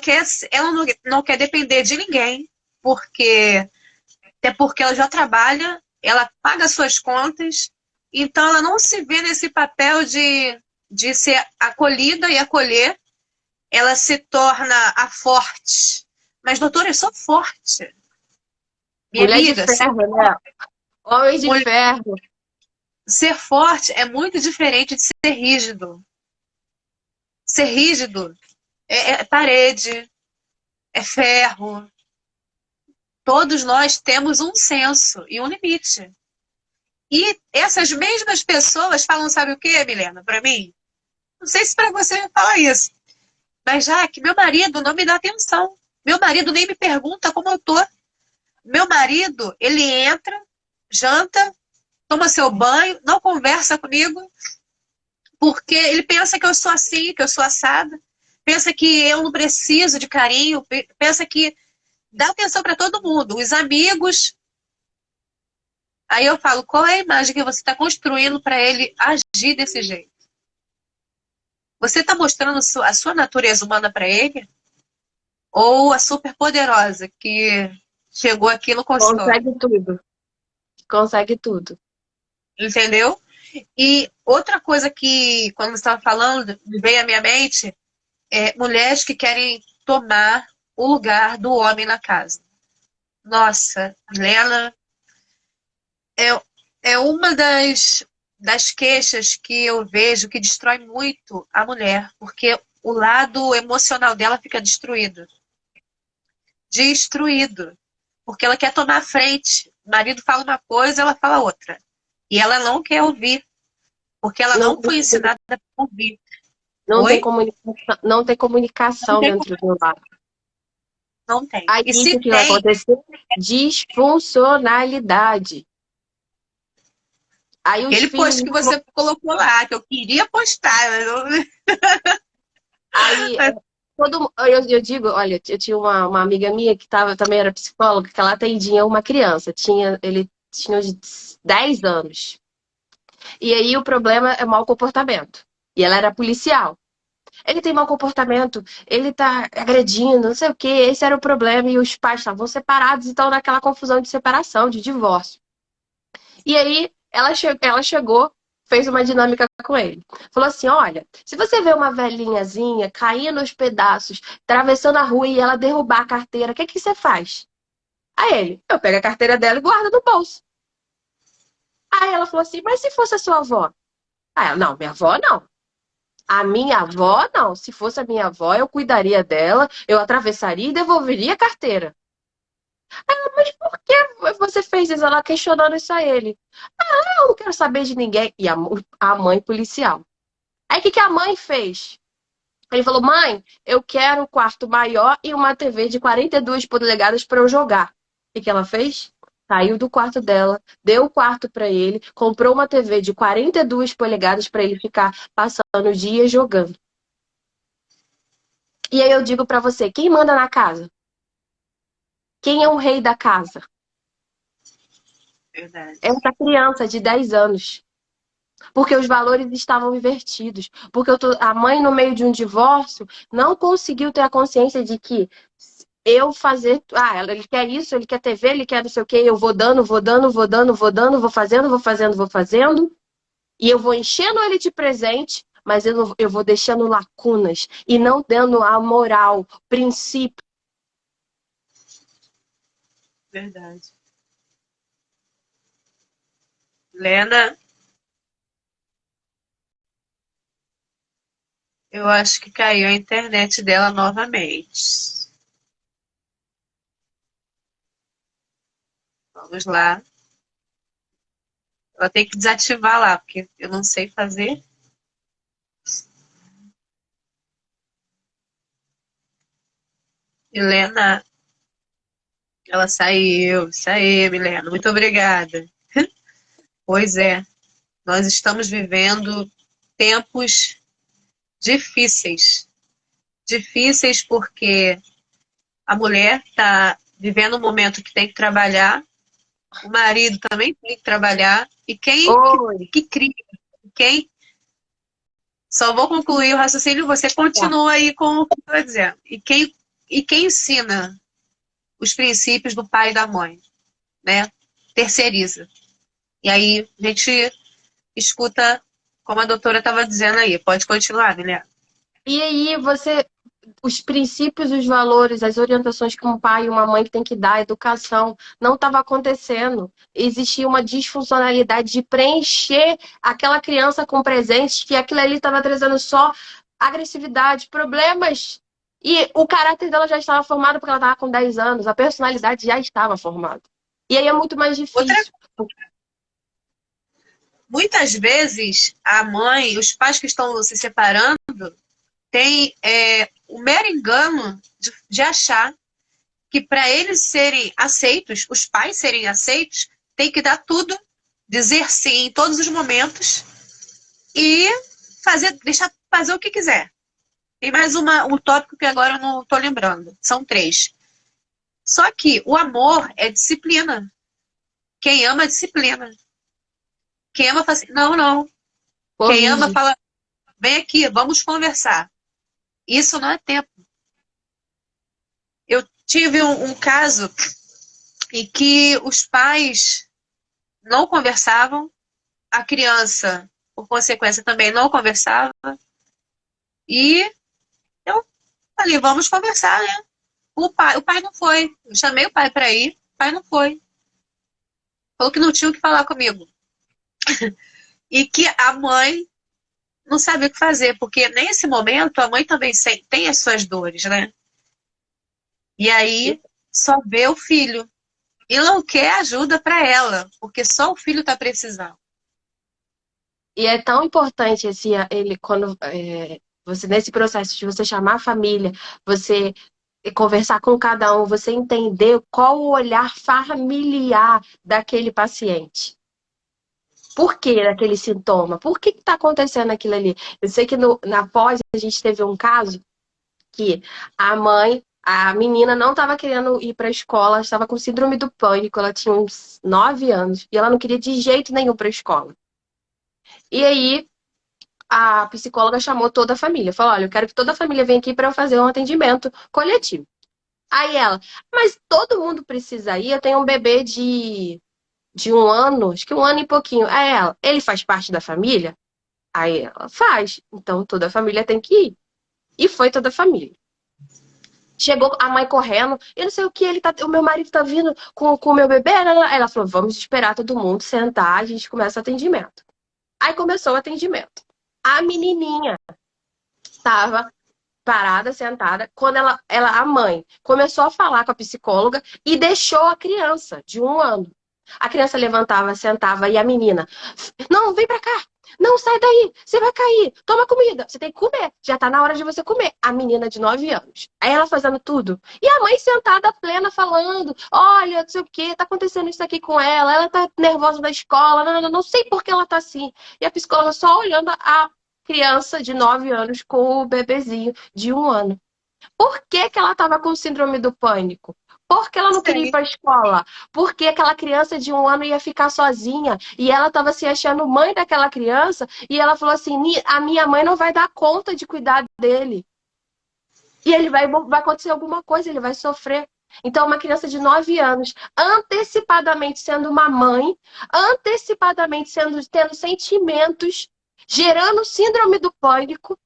não quer depender de ninguém, até porque ela já trabalha, ela paga suas contas, então ela não se vê nesse papel de ser acolhida e acolher, ela se torna a forte. Mas, doutora, eu sou forte. Minha Mulher de amiga, ferro, né? Homem de ferro. ser forte é muito diferente de ser rígido. Ser rígido é parede, é ferro, todos nós temos um senso e um limite. E essas mesmas pessoas falam, sabe o quê, Milena, para mim? Não sei se para você fala isso, mas já que meu marido não me dá atenção. Meu marido nem me pergunta como eu tô. Meu marido, ele entra, janta, toma seu banho, não conversa comigo, porque ele pensa que eu sou assim, que eu sou assada, pensa que eu não preciso de carinho, pensa que dá atenção para todo mundo, os amigos. Aí eu falo, qual é a imagem que você está construindo para ele agir desse jeito? Você está mostrando a sua natureza humana para ele? Ou a superpoderosa que chegou aqui no consultório? Consegue tudo. Consegue tudo. Entendeu? E outra coisa que, quando você estava falando, me veio à minha mente, é mulheres que querem tomar o lugar do homem na casa. Nossa, Helena, é uma das queixas que eu vejo que destrói muito a mulher, porque o lado emocional dela fica destruído. Destruído. Porque ela quer tomar a frente. O marido fala uma coisa, ela fala outra. E ela não quer ouvir. Porque ela não foi ensinada a ouvir. Não tem Oi? comunicação, não tem comunicação Não tem dentro do lar. Não tem. Aí E o se que vai tem, acontecer? Disfuncionalidade. Aí os aquele filhos. post que você colocou lá, que eu queria postar. Mas Aí eu digo, olha, eu tinha uma amiga minha que também era psicóloga, que ela atendia uma criança. Ele tinha uns 10 anos. E aí o problema é mau comportamento. E ela era policial. Ele tem mau comportamento, ele tá agredindo, não sei o quê. Esse era o problema. E os pais estavam separados, então naquela confusão de separação, de divórcio. E aí ela chegou, fez uma dinâmica com ele. Falou assim: olha, se você vê uma velhinhazinha caindo aos pedaços, atravessando a rua e ela derrubar a carteira, o que você faz? Aí eu pego a carteira dela e guardo no bolso. Aí ela falou assim: mas se fosse a sua avó? Aí ela, não, minha avó não. A minha avó, não. Se fosse a minha avó, eu cuidaria dela, eu atravessaria e devolveria a carteira. Mas por que você fez isso? Ela questionando isso a ele. Eu não quero saber de ninguém. E a mãe policial. Aí o que a mãe fez? Ele falou: mãe, eu quero um quarto maior e uma TV de 42 polegadas para eu jogar. O que ela fez? Saiu do quarto dela, deu o quarto para ele, comprou uma TV de 42 polegadas para ele ficar passando o dia jogando. E aí eu digo para você, quem manda na casa? Quem é o rei da casa? verdade. Essa criança de 10 anos. Porque os valores estavam invertidos. Porque a mãe, no meio de um divórcio, não conseguiu ter a consciência de que eu fazer. Ele quer isso, ele quer TV, ele quer não sei o quê. Eu vou dando, vou dando, vou dando, vou dando, vou fazendo, vou fazendo, vou fazendo. E eu vou enchendo ele de presente, mas eu vou deixando lacunas e não dando a moral, princípio. Verdade. Lena, eu acho que caiu a internet dela novamente. Vamos lá. Ela tem que desativar lá, porque eu não sei fazer. Helena, ela saiu. Isso aí, Milena. Muito obrigada. Pois é, nós estamos vivendo tempos difíceis. Difíceis porque a mulher está vivendo um momento que tem que trabalhar, o marido também tem que trabalhar, e quem que cria, quem... Só vou concluir o raciocínio, você continua aí com o que eu estou dizendo. E quem ensina os princípios do pai e da mãe, né? Terceiriza. E aí a gente escuta, como a doutora estava dizendo aí. Pode continuar, Milena. E aí os princípios, os valores, as orientações que um pai e uma mãe tem que dar, a educação, não estava acontecendo. Existia uma disfuncionalidade de preencher aquela criança com presentes, que aquilo ali estava trazendo só agressividade, problemas E o caráter dela já estava formado porque ela estava com 10 anos, a personalidade já estava formada. E aí é muito mais Outra, difícil. muitas vezes, a mãe, os pais que estão se separando, têm o mero engano de achar que para eles serem aceitos, os pais serem aceitos, tem que dar tudo, dizer sim em todos os momentos e deixar fazer o que quiser. Tem mais um tópico que agora eu não estou lembrando. São 3. Só que o amor é disciplina. Quem ama é disciplina. Quem ama fala assim, não, não. Quem ama Corrige. fala, vem aqui, vamos conversar. Isso não é tempo. Eu tive um caso em que os pais não conversavam, a criança, por consequência, também não conversava, e eu falei, vamos conversar, né? O pai não foi. Eu chamei o pai para ir, o pai não foi. Falou que não tinha o que falar comigo. E que a mãe não sabia o que fazer, porque nesse momento a mãe também tem as suas dores, né? E aí só vê o filho. E não quer ajuda para ela, porque só o filho está precisando. E é tão importante ele quando você nesse processo de você chamar a família, você conversar com cada um, você entender qual o olhar familiar daquele paciente. Por que daquele sintoma? Por que está acontecendo aquilo ali? Eu sei que na pós a gente teve um caso que a menina não estava querendo ir para a escola, estava com síndrome do pânico, ela tinha uns 9 anos e ela não queria de jeito nenhum para a escola. E aí a psicóloga chamou toda a família, falou: olha, eu quero que toda a família venha aqui para eu fazer um atendimento coletivo. Aí ela, mas todo mundo precisa ir, eu tenho um bebê de 1 ano, acho que 1 ano e pouquinho. Aí ela, ele faz parte da família? Aí ela, faz. Então toda a família tem que ir. E foi toda a família. Chegou a mãe correndo, eu não sei o que, o meu marido tá vindo com o meu bebê. Aí ela falou, vamos esperar todo mundo sentar, a gente começa o atendimento. Aí começou o atendimento. A menininha estava parada, sentada, quando a mãe começou a falar com a psicóloga e deixou a criança de 1 ano. A criança levantava, sentava e a menina, não, vem pra cá, não, sai daí, você vai cair, toma comida, você tem que comer, já tá na hora de você comer. A menina de 9 anos. Aí ela fazendo tudo. E a mãe sentada plena falando, olha, não sei o que, tá acontecendo isso aqui com ela tá nervosa da escola, não sei por que ela tá assim. E a psicóloga só olhando a criança de 9 anos com o bebezinho de 1 ano. Por que que ela estava com síndrome do pânico? Porque ela não queria ir Sei. para a escola. Porque aquela criança de 1 ano ia ficar sozinha. E ela estava se achando mãe daquela criança. E ela falou assim, a minha mãe não vai dar conta de cuidar dele. E ele vai acontecer alguma coisa, ele vai sofrer. Então, uma criança de 9 anos, antecipadamente sendo uma mãe, antecipadamente tendo sentimentos, gerando síndrome do pânico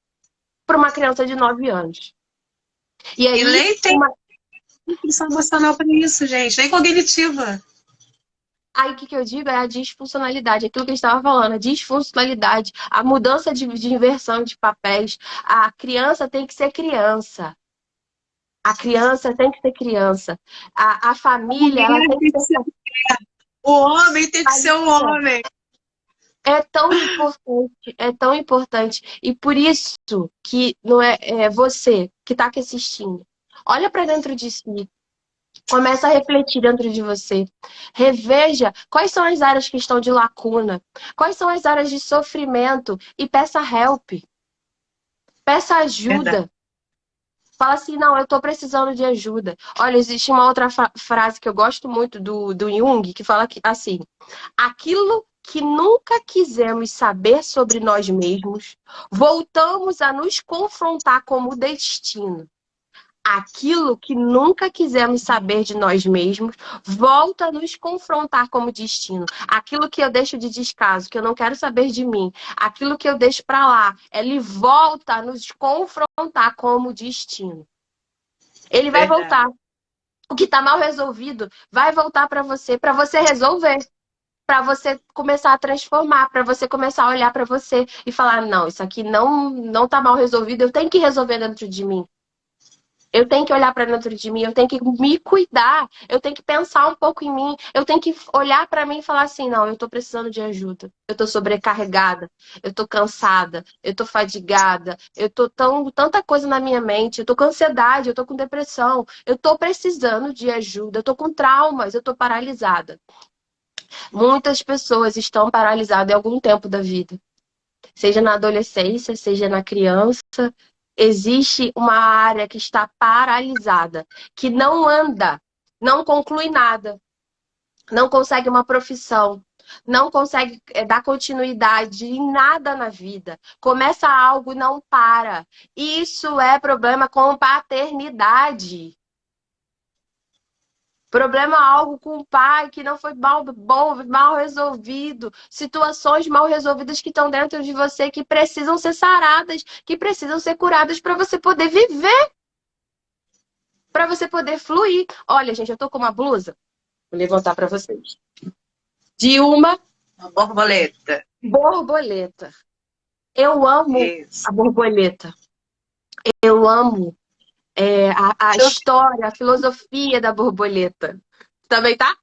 para uma criança de 9 anos. E E aí, nem tem nutrição emocional para isso, gente, nem cognitiva. aí o que eu digo é a disfuncionalidade, aquilo que eu estava falando, a disfuncionalidade, a mudança de inversão de papéis. A criança tem que ser criança. A criança tem que ser criança. A A família, ela mulher tem que tem que ser ser o homem, tem que ser o família. homem. É tão importante, é tão importante. E por isso que não é você que está aqui assistindo. Olha para dentro de si. Começa a refletir dentro de você. Reveja quais são as áreas que estão de lacuna, quais são as áreas de sofrimento e peça help. Peça Verdade. ajuda. Fala assim, não, eu estou precisando de ajuda. Olha, existe uma outra frase que eu gosto muito do Jung, que fala assim, aquilo que nunca quisemos saber sobre nós mesmos, voltamos a nos confrontar como destino. Aquilo que nunca quisemos saber de nós mesmos, volta a nos confrontar como destino. Aquilo que eu deixo de descaso, que eu não quero saber de mim, aquilo que eu deixo para lá, ele volta a nos confrontar como destino. Ele vai Verdade. voltar. O que está mal resolvido vai voltar para você resolver. Para você começar a transformar, para você começar a olhar para você e falar, não, isso aqui não tá mal resolvido, eu tenho que resolver dentro de mim. Eu tenho que olhar para dentro de mim, eu tenho que me cuidar, eu tenho que pensar um pouco em mim, eu tenho que olhar para mim e falar assim, não, eu tô precisando de ajuda, eu tô sobrecarregada, eu tô cansada, eu tô fadigada, eu tô tanta coisa na minha mente, eu tô com ansiedade, eu tô com depressão, eu tô precisando de ajuda, eu tô com traumas, eu tô paralisada. Muitas pessoas estão paralisadas em algum tempo da vida, seja na adolescência, seja na criança. Existe uma área que está paralisada, que não anda, não conclui nada, não consegue uma profissão, não consegue dar continuidade em nada na vida. Começa algo e não para. Isso é problema com paternidade. Problema algo com o pai que não foi mal resolvido. Situações mal resolvidas que estão dentro de você que precisam ser saradas, que precisam ser curadas para você poder viver, para você poder fluir. Olha, gente, eu tô com uma blusa, vou levantar para vocês. De uma Borboleta. borboleta. Eu amo Isso. a borboleta. Eu amo a história, a filosofia da borboleta. Também tá?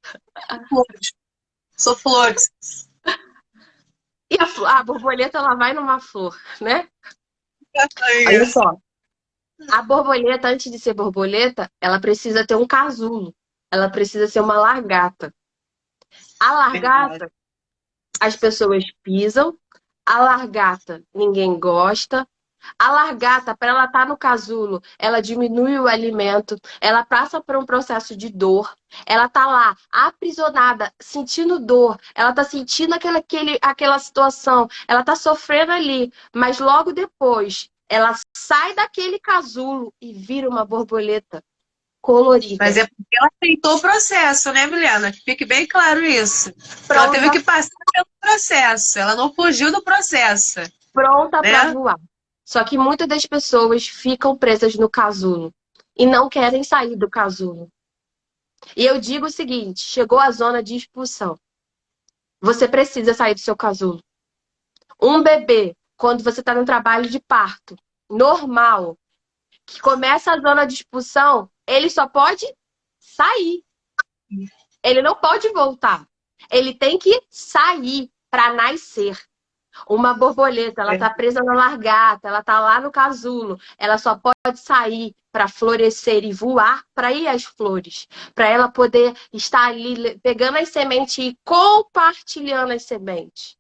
Sou flores. E a borboleta, ela vai numa flor, né? Olha Isso. só. A borboleta, antes de ser borboleta, ela precisa ter um casulo. Ela precisa ser uma largata. A largata, as pessoas pisam. A largata, ninguém gosta. A largata, para ela estar no casulo, ela diminui o alimento, ela passa por um processo de dor, ela tá lá aprisionada, sentindo dor, ela tá sentindo aquela situação, ela tá sofrendo ali, mas logo depois ela sai daquele casulo e vira uma borboleta colorida. Mas é porque ela aceitou o processo, né, Milena? Que fique bem claro isso. Ela Pronta, teve que passar pelo processo, ela não fugiu do processo, pronta para né? voar. Só que muitas das pessoas ficam presas no casulo e não querem sair do casulo. E eu digo o seguinte, chegou a zona de expulsão. Você precisa sair do seu casulo. Um bebê, quando você está no trabalho de parto, normal, que começa a zona de expulsão, ele só pode sair. Ele não pode voltar. Ele tem que sair para nascer. Uma borboleta, ela está presa na largata, ela está lá no casulo. Ela só pode sair para florescer e voar para ir às flores. Para ela poder estar ali pegando as sementes e compartilhando as sementes.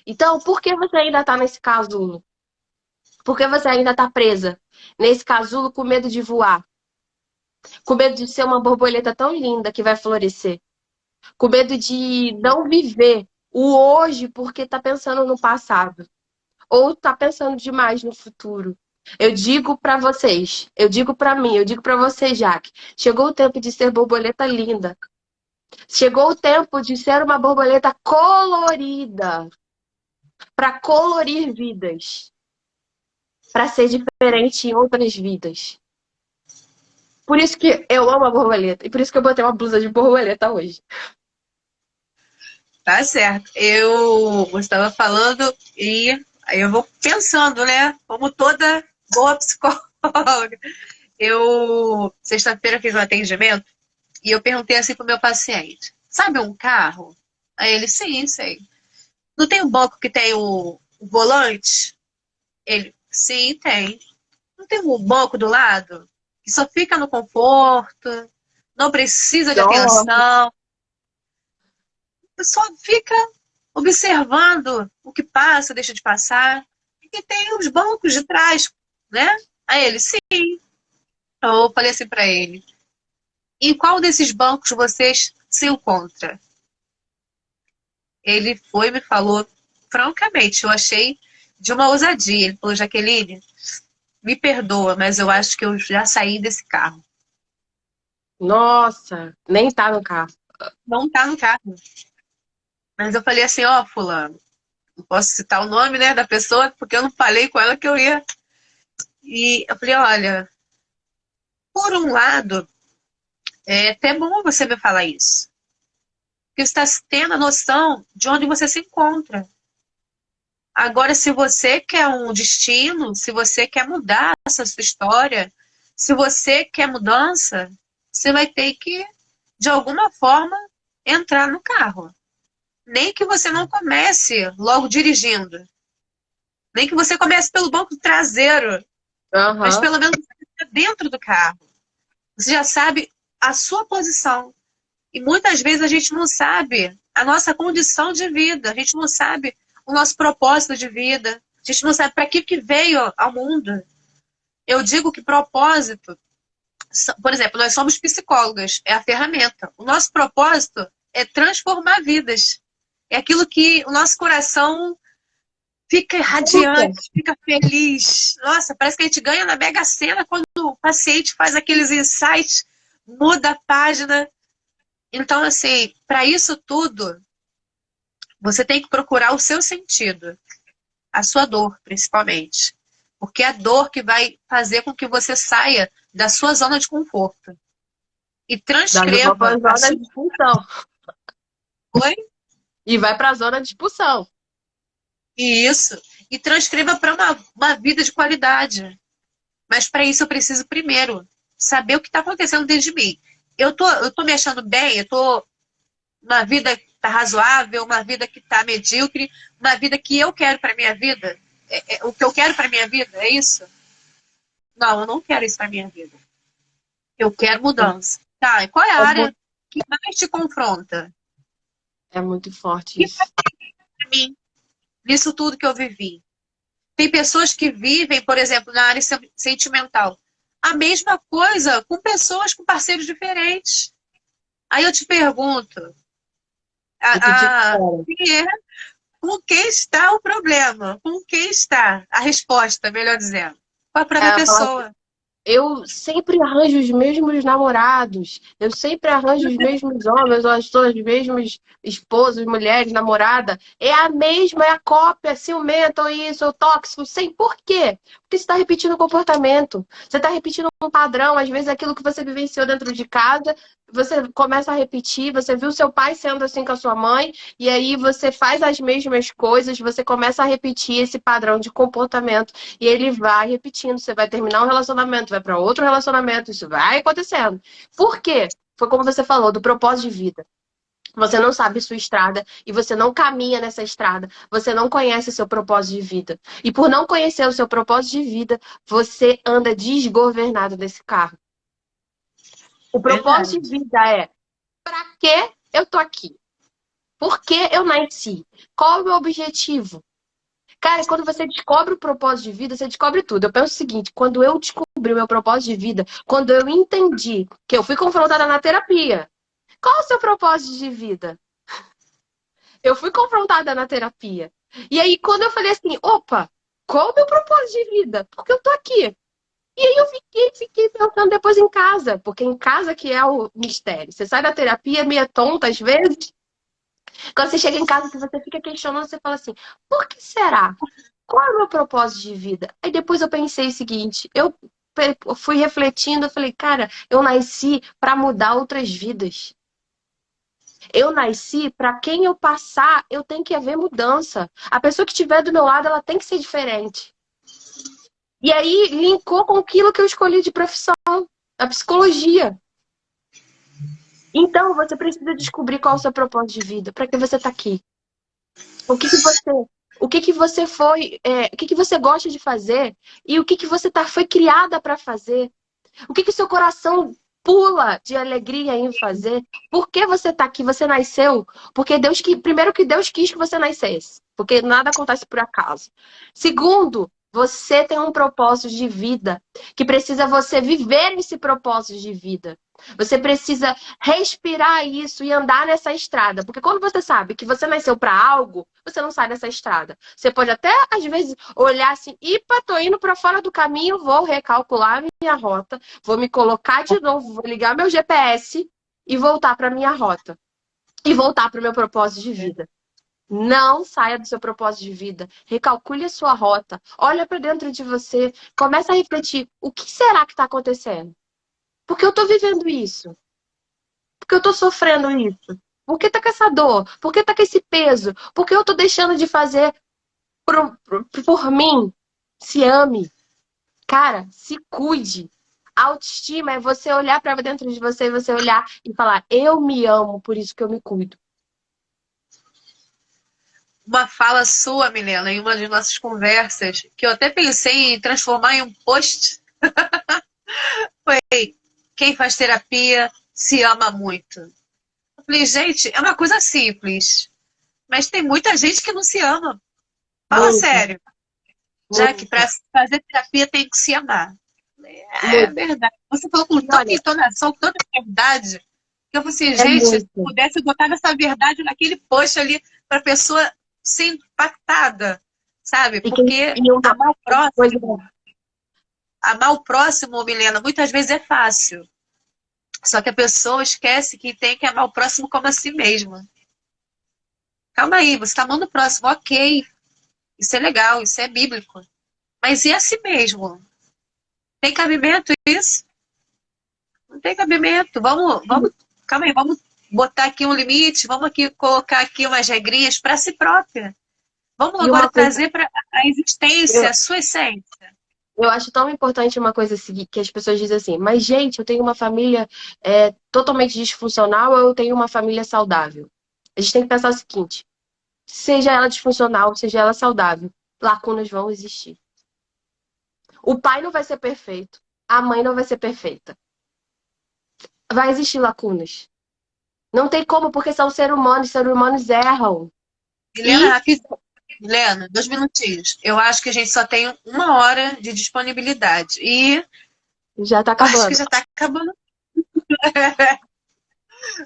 Então, por que você ainda está nesse casulo? Por que você ainda está presa nesse casulo com medo de voar? Com medo de ser uma borboleta tão linda que vai florescer? Com medo de não viver o hoje porque está pensando no passado? Ou está pensando demais no futuro? Eu digo para vocês, eu digo para mim, eu digo para você, Jaque, chegou o tempo de ser borboleta linda. Chegou o tempo de ser uma borboleta colorida. Para colorir vidas. Para ser diferente em outras vidas. Por isso que eu amo a borboleta. E por isso que eu botei uma blusa de borboleta hoje. Tá certo. Você estava falando e aí eu vou pensando, né? Como toda boa psicóloga. Sexta-feira, fiz um atendimento e eu perguntei assim pro meu paciente: sabe um carro? Aí ele, sim, sei. Não tem um banco que tem o volante? Ele, sim, tem. Não tem um banco do lado? Que só fica no conforto, não precisa de atenção, só fica observando o que passa, deixa de passar. E tem os bancos de trás, né? Aí ele, sim. Eu falei assim para ele: em qual desses bancos vocês se encontra? Ele foi e me falou francamente, eu achei de uma ousadia. Ele falou: Jaqueline, me perdoa, mas eu acho que eu já saí desse carro. Nossa, nem tá no carro. Não tá no carro. Mas eu falei assim: ó, fulano, não posso citar o nome, né, da pessoa, porque eu não falei com ela que eu ia. E eu falei: olha, por um lado, é até bom você me falar isso. Porque você está tendo a noção de onde você se encontra. Agora, se você quer um destino, se você quer mudar essa sua história, Se você quer mudança, você vai ter que, de alguma forma, entrar no carro. Nem que você não comece logo dirigindo. Nem que você comece pelo banco traseiro. Mas Aham. pelo menos você está dentro do carro. Você já sabe a sua posição. E muitas vezes a gente não sabe a nossa condição de vida. A gente não sabe o nosso propósito de vida. A gente não sabe para que veio ao mundo. Eu digo que propósito, por exemplo, nós somos psicólogas, é a ferramenta. O nosso propósito é transformar vidas. É aquilo que o nosso coração fica radiante, fica feliz. Nossa, parece que a gente ganha na Mega Sena quando o paciente faz aqueles insights, muda a página. Então, assim, para isso tudo, você tem que procurar o seu sentido, a sua dor, principalmente. Porque é a dor que vai fazer com que você saia da sua zona de conforto. E Vai pra transcreva a zona sua. de expulsão. Oi? E vai pra zona de expulsão. Isso. E transcreva para uma vida de qualidade. Mas para isso eu preciso primeiro saber o que está acontecendo dentro de mim. Eu tô me achando bem, eu tô uma vida que está razoável, uma vida que está medíocre, uma vida que eu quero para minha vida. O que eu quero para minha vida é isso? Não, eu não quero isso para minha vida. Eu quero mudança. Tá, e qual é a área que mais te confronta? É muito O forte que isso. para mim nisso tudo que eu vivi? Tem pessoas que vivem, por exemplo, na área sentimental, a mesma coisa com pessoas com parceiros diferentes. Aí eu te pergunto, E tu diz, quem é, com quem está o problema? Com quem está a resposta, melhor dizendo? Com a própria ela fala, pessoa. eu sempre arranjo os mesmos namorados, eu sempre arranjo os mesmos homens, ou as mesmas esposas, mulheres, namorada. É a mesma, é a cópia, ciumenta, ou isso, ou tóxico, sem por quê? Porque você está repetindo o comportamento, você está repetindo um padrão, às vezes aquilo que você vivenciou dentro de casa, você começa a repetir, você viu seu pai sendo assim com a sua mãe, e aí você faz as mesmas coisas, você começa a repetir esse padrão de comportamento. E ele vai repetindo, você vai terminar um relacionamento, vai para outro relacionamento, isso vai acontecendo. Por quê? Foi como você falou, do propósito de vida. Você não sabe sua estrada e você não caminha nessa estrada. Você não conhece seu propósito de vida. E por não conhecer o seu propósito de vida, você anda desgovernado nesse carro. O propósito de Verdade. vida é: para que eu tô aqui? Por que eu nasci? Qual é o meu objetivo? Cara, quando você descobre o propósito de vida, você descobre tudo. Eu penso o seguinte, quando eu descobri o meu propósito de vida, quando eu entendi que eu fui confrontada na terapia, qual é o seu propósito de vida? Eu fui confrontada na terapia. E aí, quando eu falei assim, opa, qual é o meu propósito de vida? Porque eu tô aqui. E aí eu fiquei pensando depois em casa, porque em casa que é o mistério. Você sai da terapia meio tonta às vezes, quando você chega em casa, que você fica questionando, você fala assim, por que será? Qual é o meu propósito de vida? Aí depois eu pensei o seguinte, eu fui refletindo, eu falei, cara, eu nasci para mudar outras vidas. Eu nasci para quem eu passar, eu tenho que haver mudança. A pessoa que estiver do meu lado, ela tem que ser diferente. E aí linkou com aquilo que eu escolhi de profissão, a psicologia. Então, você precisa descobrir qual é o seu propósito de vida, para que você está aqui. O que que você, o que que você foi, o que que você gosta de fazer e o que que você foi criada para fazer? O que que o seu coração pula de alegria em fazer? Por que você está aqui? Você nasceu porque primeiro que Deus quis que você nascesse, porque nada acontece por acaso. Segundo, você tem um propósito de vida que precisa você viver esse propósito de vida. Você precisa respirar isso e andar nessa estrada. Porque quando você sabe que você nasceu para algo, você não sai dessa estrada. Você pode até, às vezes, olhar assim, ipa, tô indo para fora do caminho, vou recalcular minha rota, vou me colocar de novo, vou ligar meu GPS e voltar para minha rota. E voltar para o meu propósito de vida. Não saia do seu propósito de vida. Recalcule a sua rota. Olha para dentro de você. Começa a refletir. O que será que está acontecendo? Por que eu estou vivendo isso? Por que eu tô sofrendo isso? Por que tá com essa dor? Por que tá com esse peso? Por que eu tô deixando de fazer por mim? Se ame. Cara, se cuide. Autoestima é você olhar para dentro de você e você olhar e falar, eu me amo, por isso que eu me cuido. Uma fala sua, Milena, em uma de nossas conversas, que eu até pensei em transformar em um post, foi: quem faz terapia se ama muito. Eu falei, gente, é uma coisa simples, mas tem muita gente que não se ama. Fala Muito, sério, já que muito, para fazer terapia tem que se amar. É muito. verdade. Você falou com E tanta olha, entonação, tanta verdade, que eu falei assim, é gente, se muito. pudesse botar essa verdade naquele post ali para a pessoa ser impactada, sabe? E, quem, Porque e uma coisa, amar o próximo, Milena, muitas vezes é fácil. Só que a pessoa esquece que tem que amar o próximo como a si mesma. Calma aí, você está amando o próximo, ok. Isso é legal, isso é bíblico. Mas e a si mesmo? Tem cabimento isso? Não tem cabimento. Calma aí, vamos botar aqui um limite, vamos aqui colocar aqui umas regrinhas para si própria. Vamos e agora uma coisa, trazer para a existência, a sua essência. eu acho tão importante uma coisa assim, que as pessoas dizem assim, mas gente, eu tenho uma família totalmente disfuncional ou eu tenho uma família saudável? A gente tem que pensar o seguinte, seja ela disfuncional, seja ela saudável, lacunas vão existir. O pai não vai ser perfeito, a mãe não vai ser perfeita. Vai existir lacunas. Não tem como, porque são seres humanos erram. Milena, E rapidinho. Milena, 2 minutinhos. Eu acho que a gente só tem 1 hora de disponibilidade. E já tá acho que acabando. já está acabando.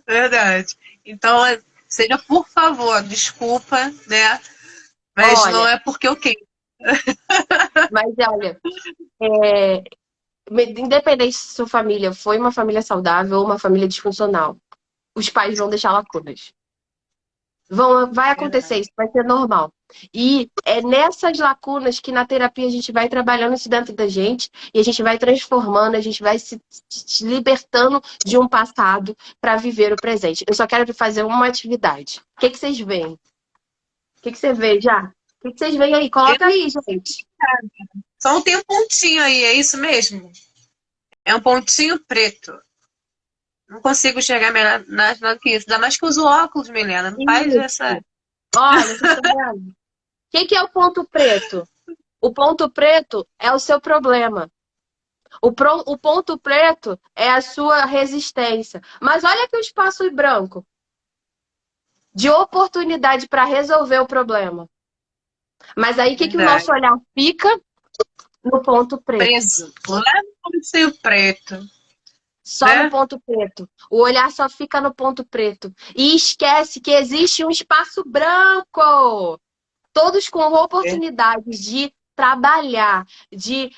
Verdade. Então, seja, por favor, desculpa, né? Mas não Olha, é porque eu quero. mas olha, é, independente se sua família foi uma família saudável ou uma família disfuncional, os pais vão deixar lacunas. Vai acontecer, Verdade. isso vai ser normal. E é nessas lacunas que na terapia a gente vai trabalhando isso dentro da gente e a gente vai transformando, a gente vai se libertando de um passado para viver o presente. Eu só quero fazer uma atividade. O que vocês veem? O que você vê já? O que vocês veem aí? Coloca aí, gente. Só não tem um pontinho aí, é isso mesmo? É um pontinho preto. Não consigo enxergar melhor nada que isso. Ainda mais que eu uso óculos, Milena. Não faz essa. Isso. Olha, vocês estão vendo? O que é o ponto preto? O ponto preto é o seu problema. O ponto preto é a sua resistência. Mas olha aqui o espaço branco de oportunidade para resolver o problema. Mas aí o que o Verdade. nosso olhar fica? No ponto preto. Preso. Lá no pontinho preto. Só no Né? ponto preto. O olhar só fica no ponto preto. E esquece que existe um espaço branco. Todos com oportunidades de trabalhar, de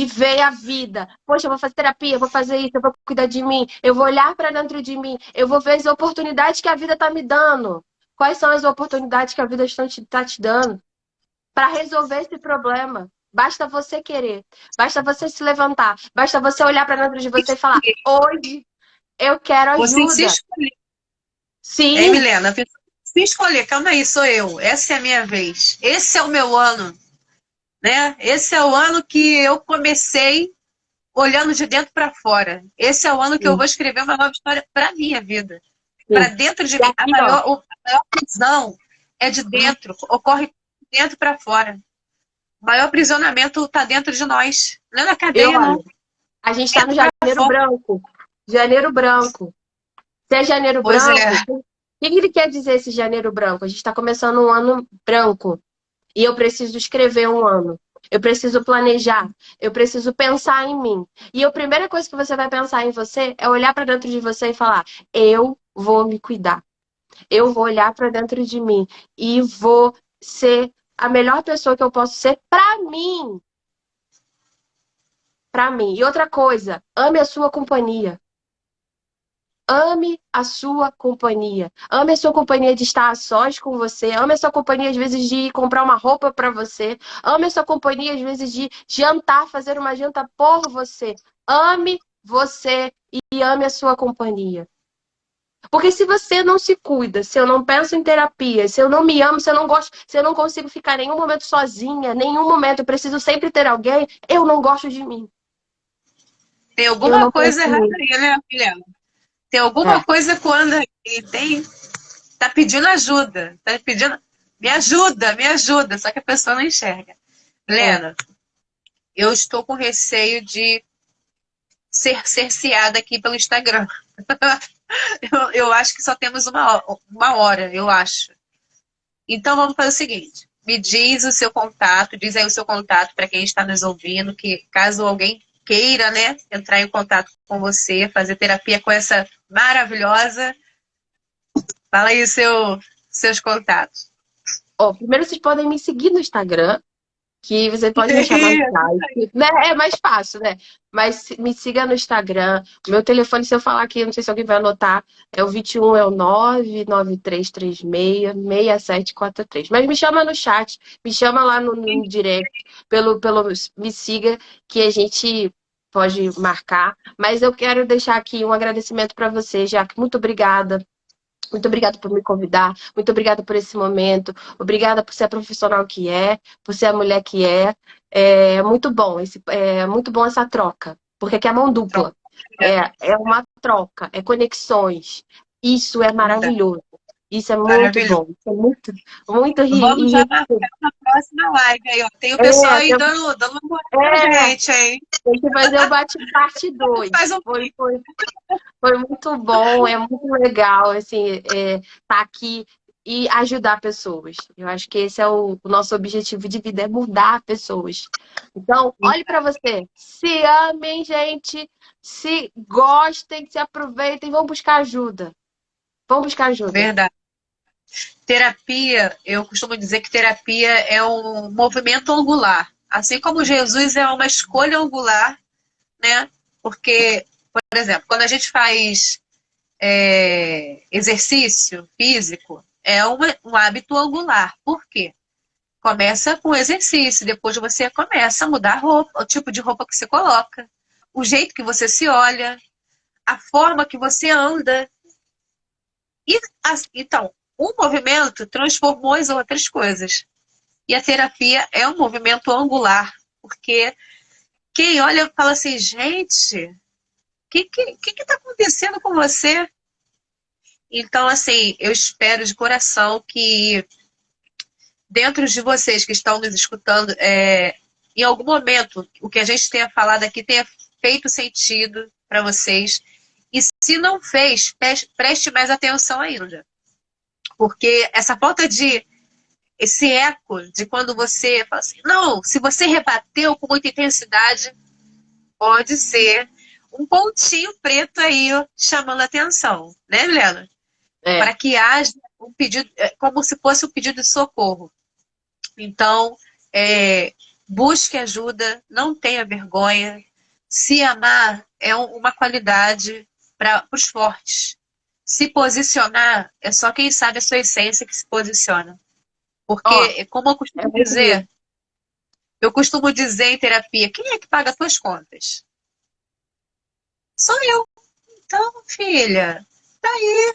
ver a vida. Poxa, eu vou fazer terapia, eu vou fazer isso, eu vou cuidar de mim, eu vou olhar para dentro de mim, eu vou ver as oportunidades que a vida está me dando. Quais são as oportunidades que a vida está te dando para resolver esse problema? Basta você querer, basta você se levantar, basta você olhar para dentro de você e falar: hoje eu quero Você se ajuda. escolher. Hein, Sim, Milena? Se escolher, calma aí, sou eu. Essa é a minha vez. Esse é o meu ano. Né? Esse é o ano que eu comecei olhando de dentro para fora. Esse é o ano que eu sim, vou escrever uma nova história para minha vida. Para sim. dentro de E mim. aqui, ó. A maior prisão é de dentro, ocorre de dentro para fora. O maior aprisionamento está dentro de nós. Não é na Eu, cadeia, não. olha, a gente está no Dentro para janeiro fora. branco. Janeiro branco. Se é janeiro Pois é. branco, o que ele quer dizer esse janeiro branco? A gente está começando um ano branco. E eu preciso escrever um ano. Eu preciso planejar. Eu preciso pensar em mim. E a primeira coisa que você vai pensar em você é olhar para dentro de você e falar: eu vou me cuidar. Eu vou olhar para dentro de mim e vou ser a melhor pessoa que eu posso ser para mim. Para mim. E outra coisa, ame a sua companhia. Ame a sua companhia. Ame a sua companhia de estar a sós com você. Ame a sua companhia, às vezes, de ir comprar uma roupa para você. Ame a sua companhia, às vezes, de jantar, fazer uma janta por você. Ame você e ame a sua companhia. Porque se você não se cuida, se eu não penso em terapia, se eu não me amo, se eu não gosto, se eu não consigo ficar nenhum momento sozinha, nenhum momento, eu preciso sempre ter alguém, eu não gosto de mim. Tem Eu alguma não coisa errada consigo. aí, né, Guilherme? Tem alguma É, coisa quando e tá pedindo ajuda, tá pedindo me ajuda, só que a pessoa não enxerga. é. Lena, eu estou com receio de ser cerceada aqui pelo Instagram. Eu acho que só temos uma hora, eu acho. Então vamos fazer o seguinte: me diz o seu contato, diz aí o seu contato para quem está nos ouvindo, que caso alguém queira, né, entrar em contato com você, fazer terapia com essa maravilhosa, fala aí seus contatos. Ó, primeiro vocês podem me seguir no Instagram, que você pode me chamar no site, né? É mais fácil, né? Mas me siga no Instagram. Meu telefone, se eu falar aqui, não sei se alguém vai anotar, é o 21, é o 993366743. Mas me chama no chat, me chama lá no direct, me siga, que a gente pode marcar. Mas eu quero deixar aqui um agradecimento para você, Jaque. Muito obrigada. Muito obrigada por me convidar, muito obrigada por esse momento, obrigada por ser a profissional que é, por ser a mulher que é. É muito bom, é muito bom essa troca, porque aqui é mão dupla. É uma troca, é conexões. Isso é maravilhoso. Isso é muito Maravilhoso. bom. Isso é muito, muito Vamos já marcar enriquecedor. na próxima live aí, ó. Tem o pessoal É, aí dando uma moral pra é, gente, hein? tem que fazer o bate-parte 2. Faz um Foi muito bom, é muito legal, assim, tá aqui e ajudar pessoas. Eu acho que esse é o nosso objetivo de vida, é mudar pessoas. Então, olhe para você, se amem, gente, se gostem, se aproveitem, vão buscar ajuda. Vão buscar ajuda. verdade. Terapia, eu costumo dizer que terapia é um movimento angular. Assim como Jesus é uma escolha angular, né? Porque, por exemplo, quando a gente faz exercício físico, é um hábito angular. Por quê? Começa com exercício, depois você começa a mudar a roupa, o tipo de roupa que você coloca, o jeito que você se olha, a forma que você anda. Então, o movimento transformou as outras coisas. E a terapia é um movimento angular, porque quem olha fala assim, gente, o que está acontecendo com você? Então, assim, eu espero de coração que dentro de vocês que estão nos escutando, em algum momento, o que a gente tenha falado aqui tenha feito sentido para vocês. E se não fez, preste mais atenção ainda. Porque essa falta de esse eco de quando você fala assim, não, se você rebateu com muita intensidade, pode ser um pontinho preto aí ó, chamando a atenção, né, Milena? É, Para que haja um pedido, como se fosse um pedido de socorro. Então, busque ajuda, não tenha vergonha. Se amar é uma qualidade para os fortes. Se posicionar é só quem sabe a sua essência que se posiciona. ó, Porque, como é muito lindo. eu costumo dizer em terapia, quem é que paga as tuas contas? Sou eu. Então, filha, tá aí,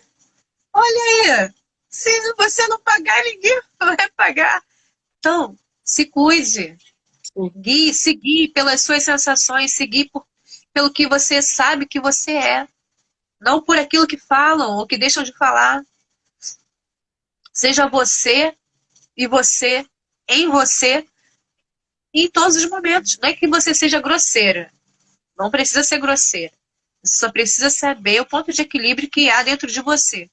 olha aí. Se você não pagar, ninguém vai pagar. Então, se cuide. Seguir pelas suas sensações, pelo que você sabe que você é. Não por aquilo que falam ou que deixam de falar. Seja você e você em você em todos os momentos. Não é que você seja grosseira. Não precisa ser grosseira. Você só precisa saber o ponto de equilíbrio que há dentro de você.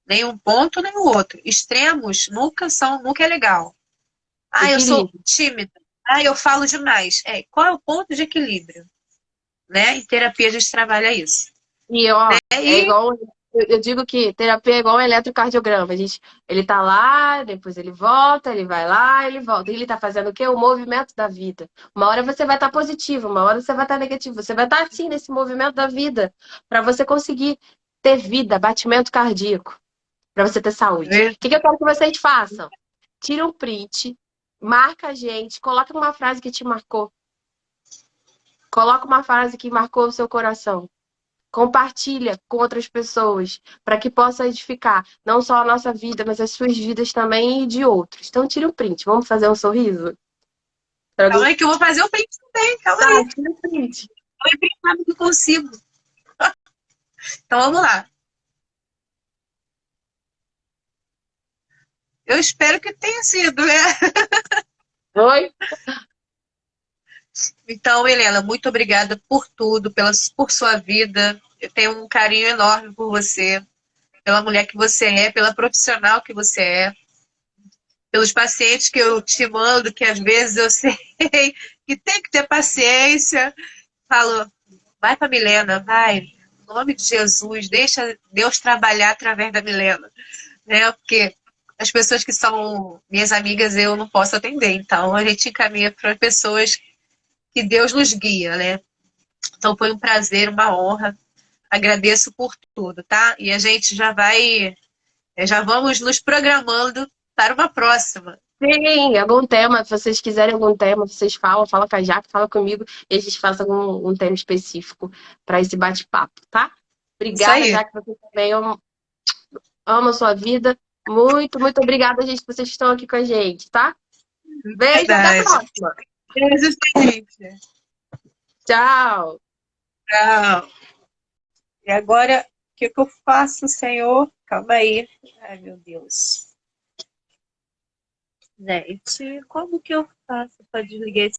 Nem um ponto, nem o outro. Extremos nunca é legal. Ah, eu sou Equilíbrio. tímida. Ah, eu falo demais. Qual é o ponto de equilíbrio? Né? Em terapia a gente trabalha isso. E, ó, é E igual. Eu digo que terapia é igual um eletrocardiograma. Ele tá lá, depois ele volta, ele vai lá, ele volta. E ele tá fazendo o quê? O movimento da vida. Uma hora você vai estar positivo, uma hora você vai estar negativo. Você vai estar assim nesse movimento da vida para você conseguir ter vida, batimento cardíaco, para você ter saúde. O que eu quero que vocês façam? Tira um print, marca a gente, coloca uma frase que te marcou. Coloca uma frase que marcou o seu coração. Compartilha com outras pessoas para que possa edificar não só a nossa vida, mas as suas vidas também e de outros. Então, tira um print. Vamos fazer um sorriso? calma aí que eu vou fazer o print também. Calma Tá, aí. tira um print. Eu imprimo que consigo. Então vamos lá. Eu espero que tenha sido, né? Oi? Então, Helena, muito obrigada por tudo, por sua vida. Eu tenho um carinho enorme por você, pela mulher que você é, pela profissional que você é, pelos pacientes que eu te mando, que às vezes eu sei que tem que ter paciência. Falo, vai para Milena, vai. Em nome de Jesus, deixa Deus trabalhar através da Milena, né? Porque as pessoas que são minhas amigas eu não posso atender, então a gente encaminha para pessoas que Deus nos guia, né? Então foi um prazer, uma honra. Agradeço por tudo, tá? E a gente já vamos nos programando para uma próxima. Sim, algum tema, se vocês quiserem algum tema, vocês falam, fala com a Jaque, fala comigo e a gente faz um tema específico para esse bate-papo, tá? Isso Obrigada, aí. Jaque, você também ama a sua vida. Muito, muito obrigada, gente, que vocês estão aqui com a gente, tá? Beijo, até a Verdade. próxima. Beijo, gente. Tchau. Tchau. E agora, o que eu faço, Senhor? Calma aí. Ai, meu Deus. Gente, como que eu faço para desligar esse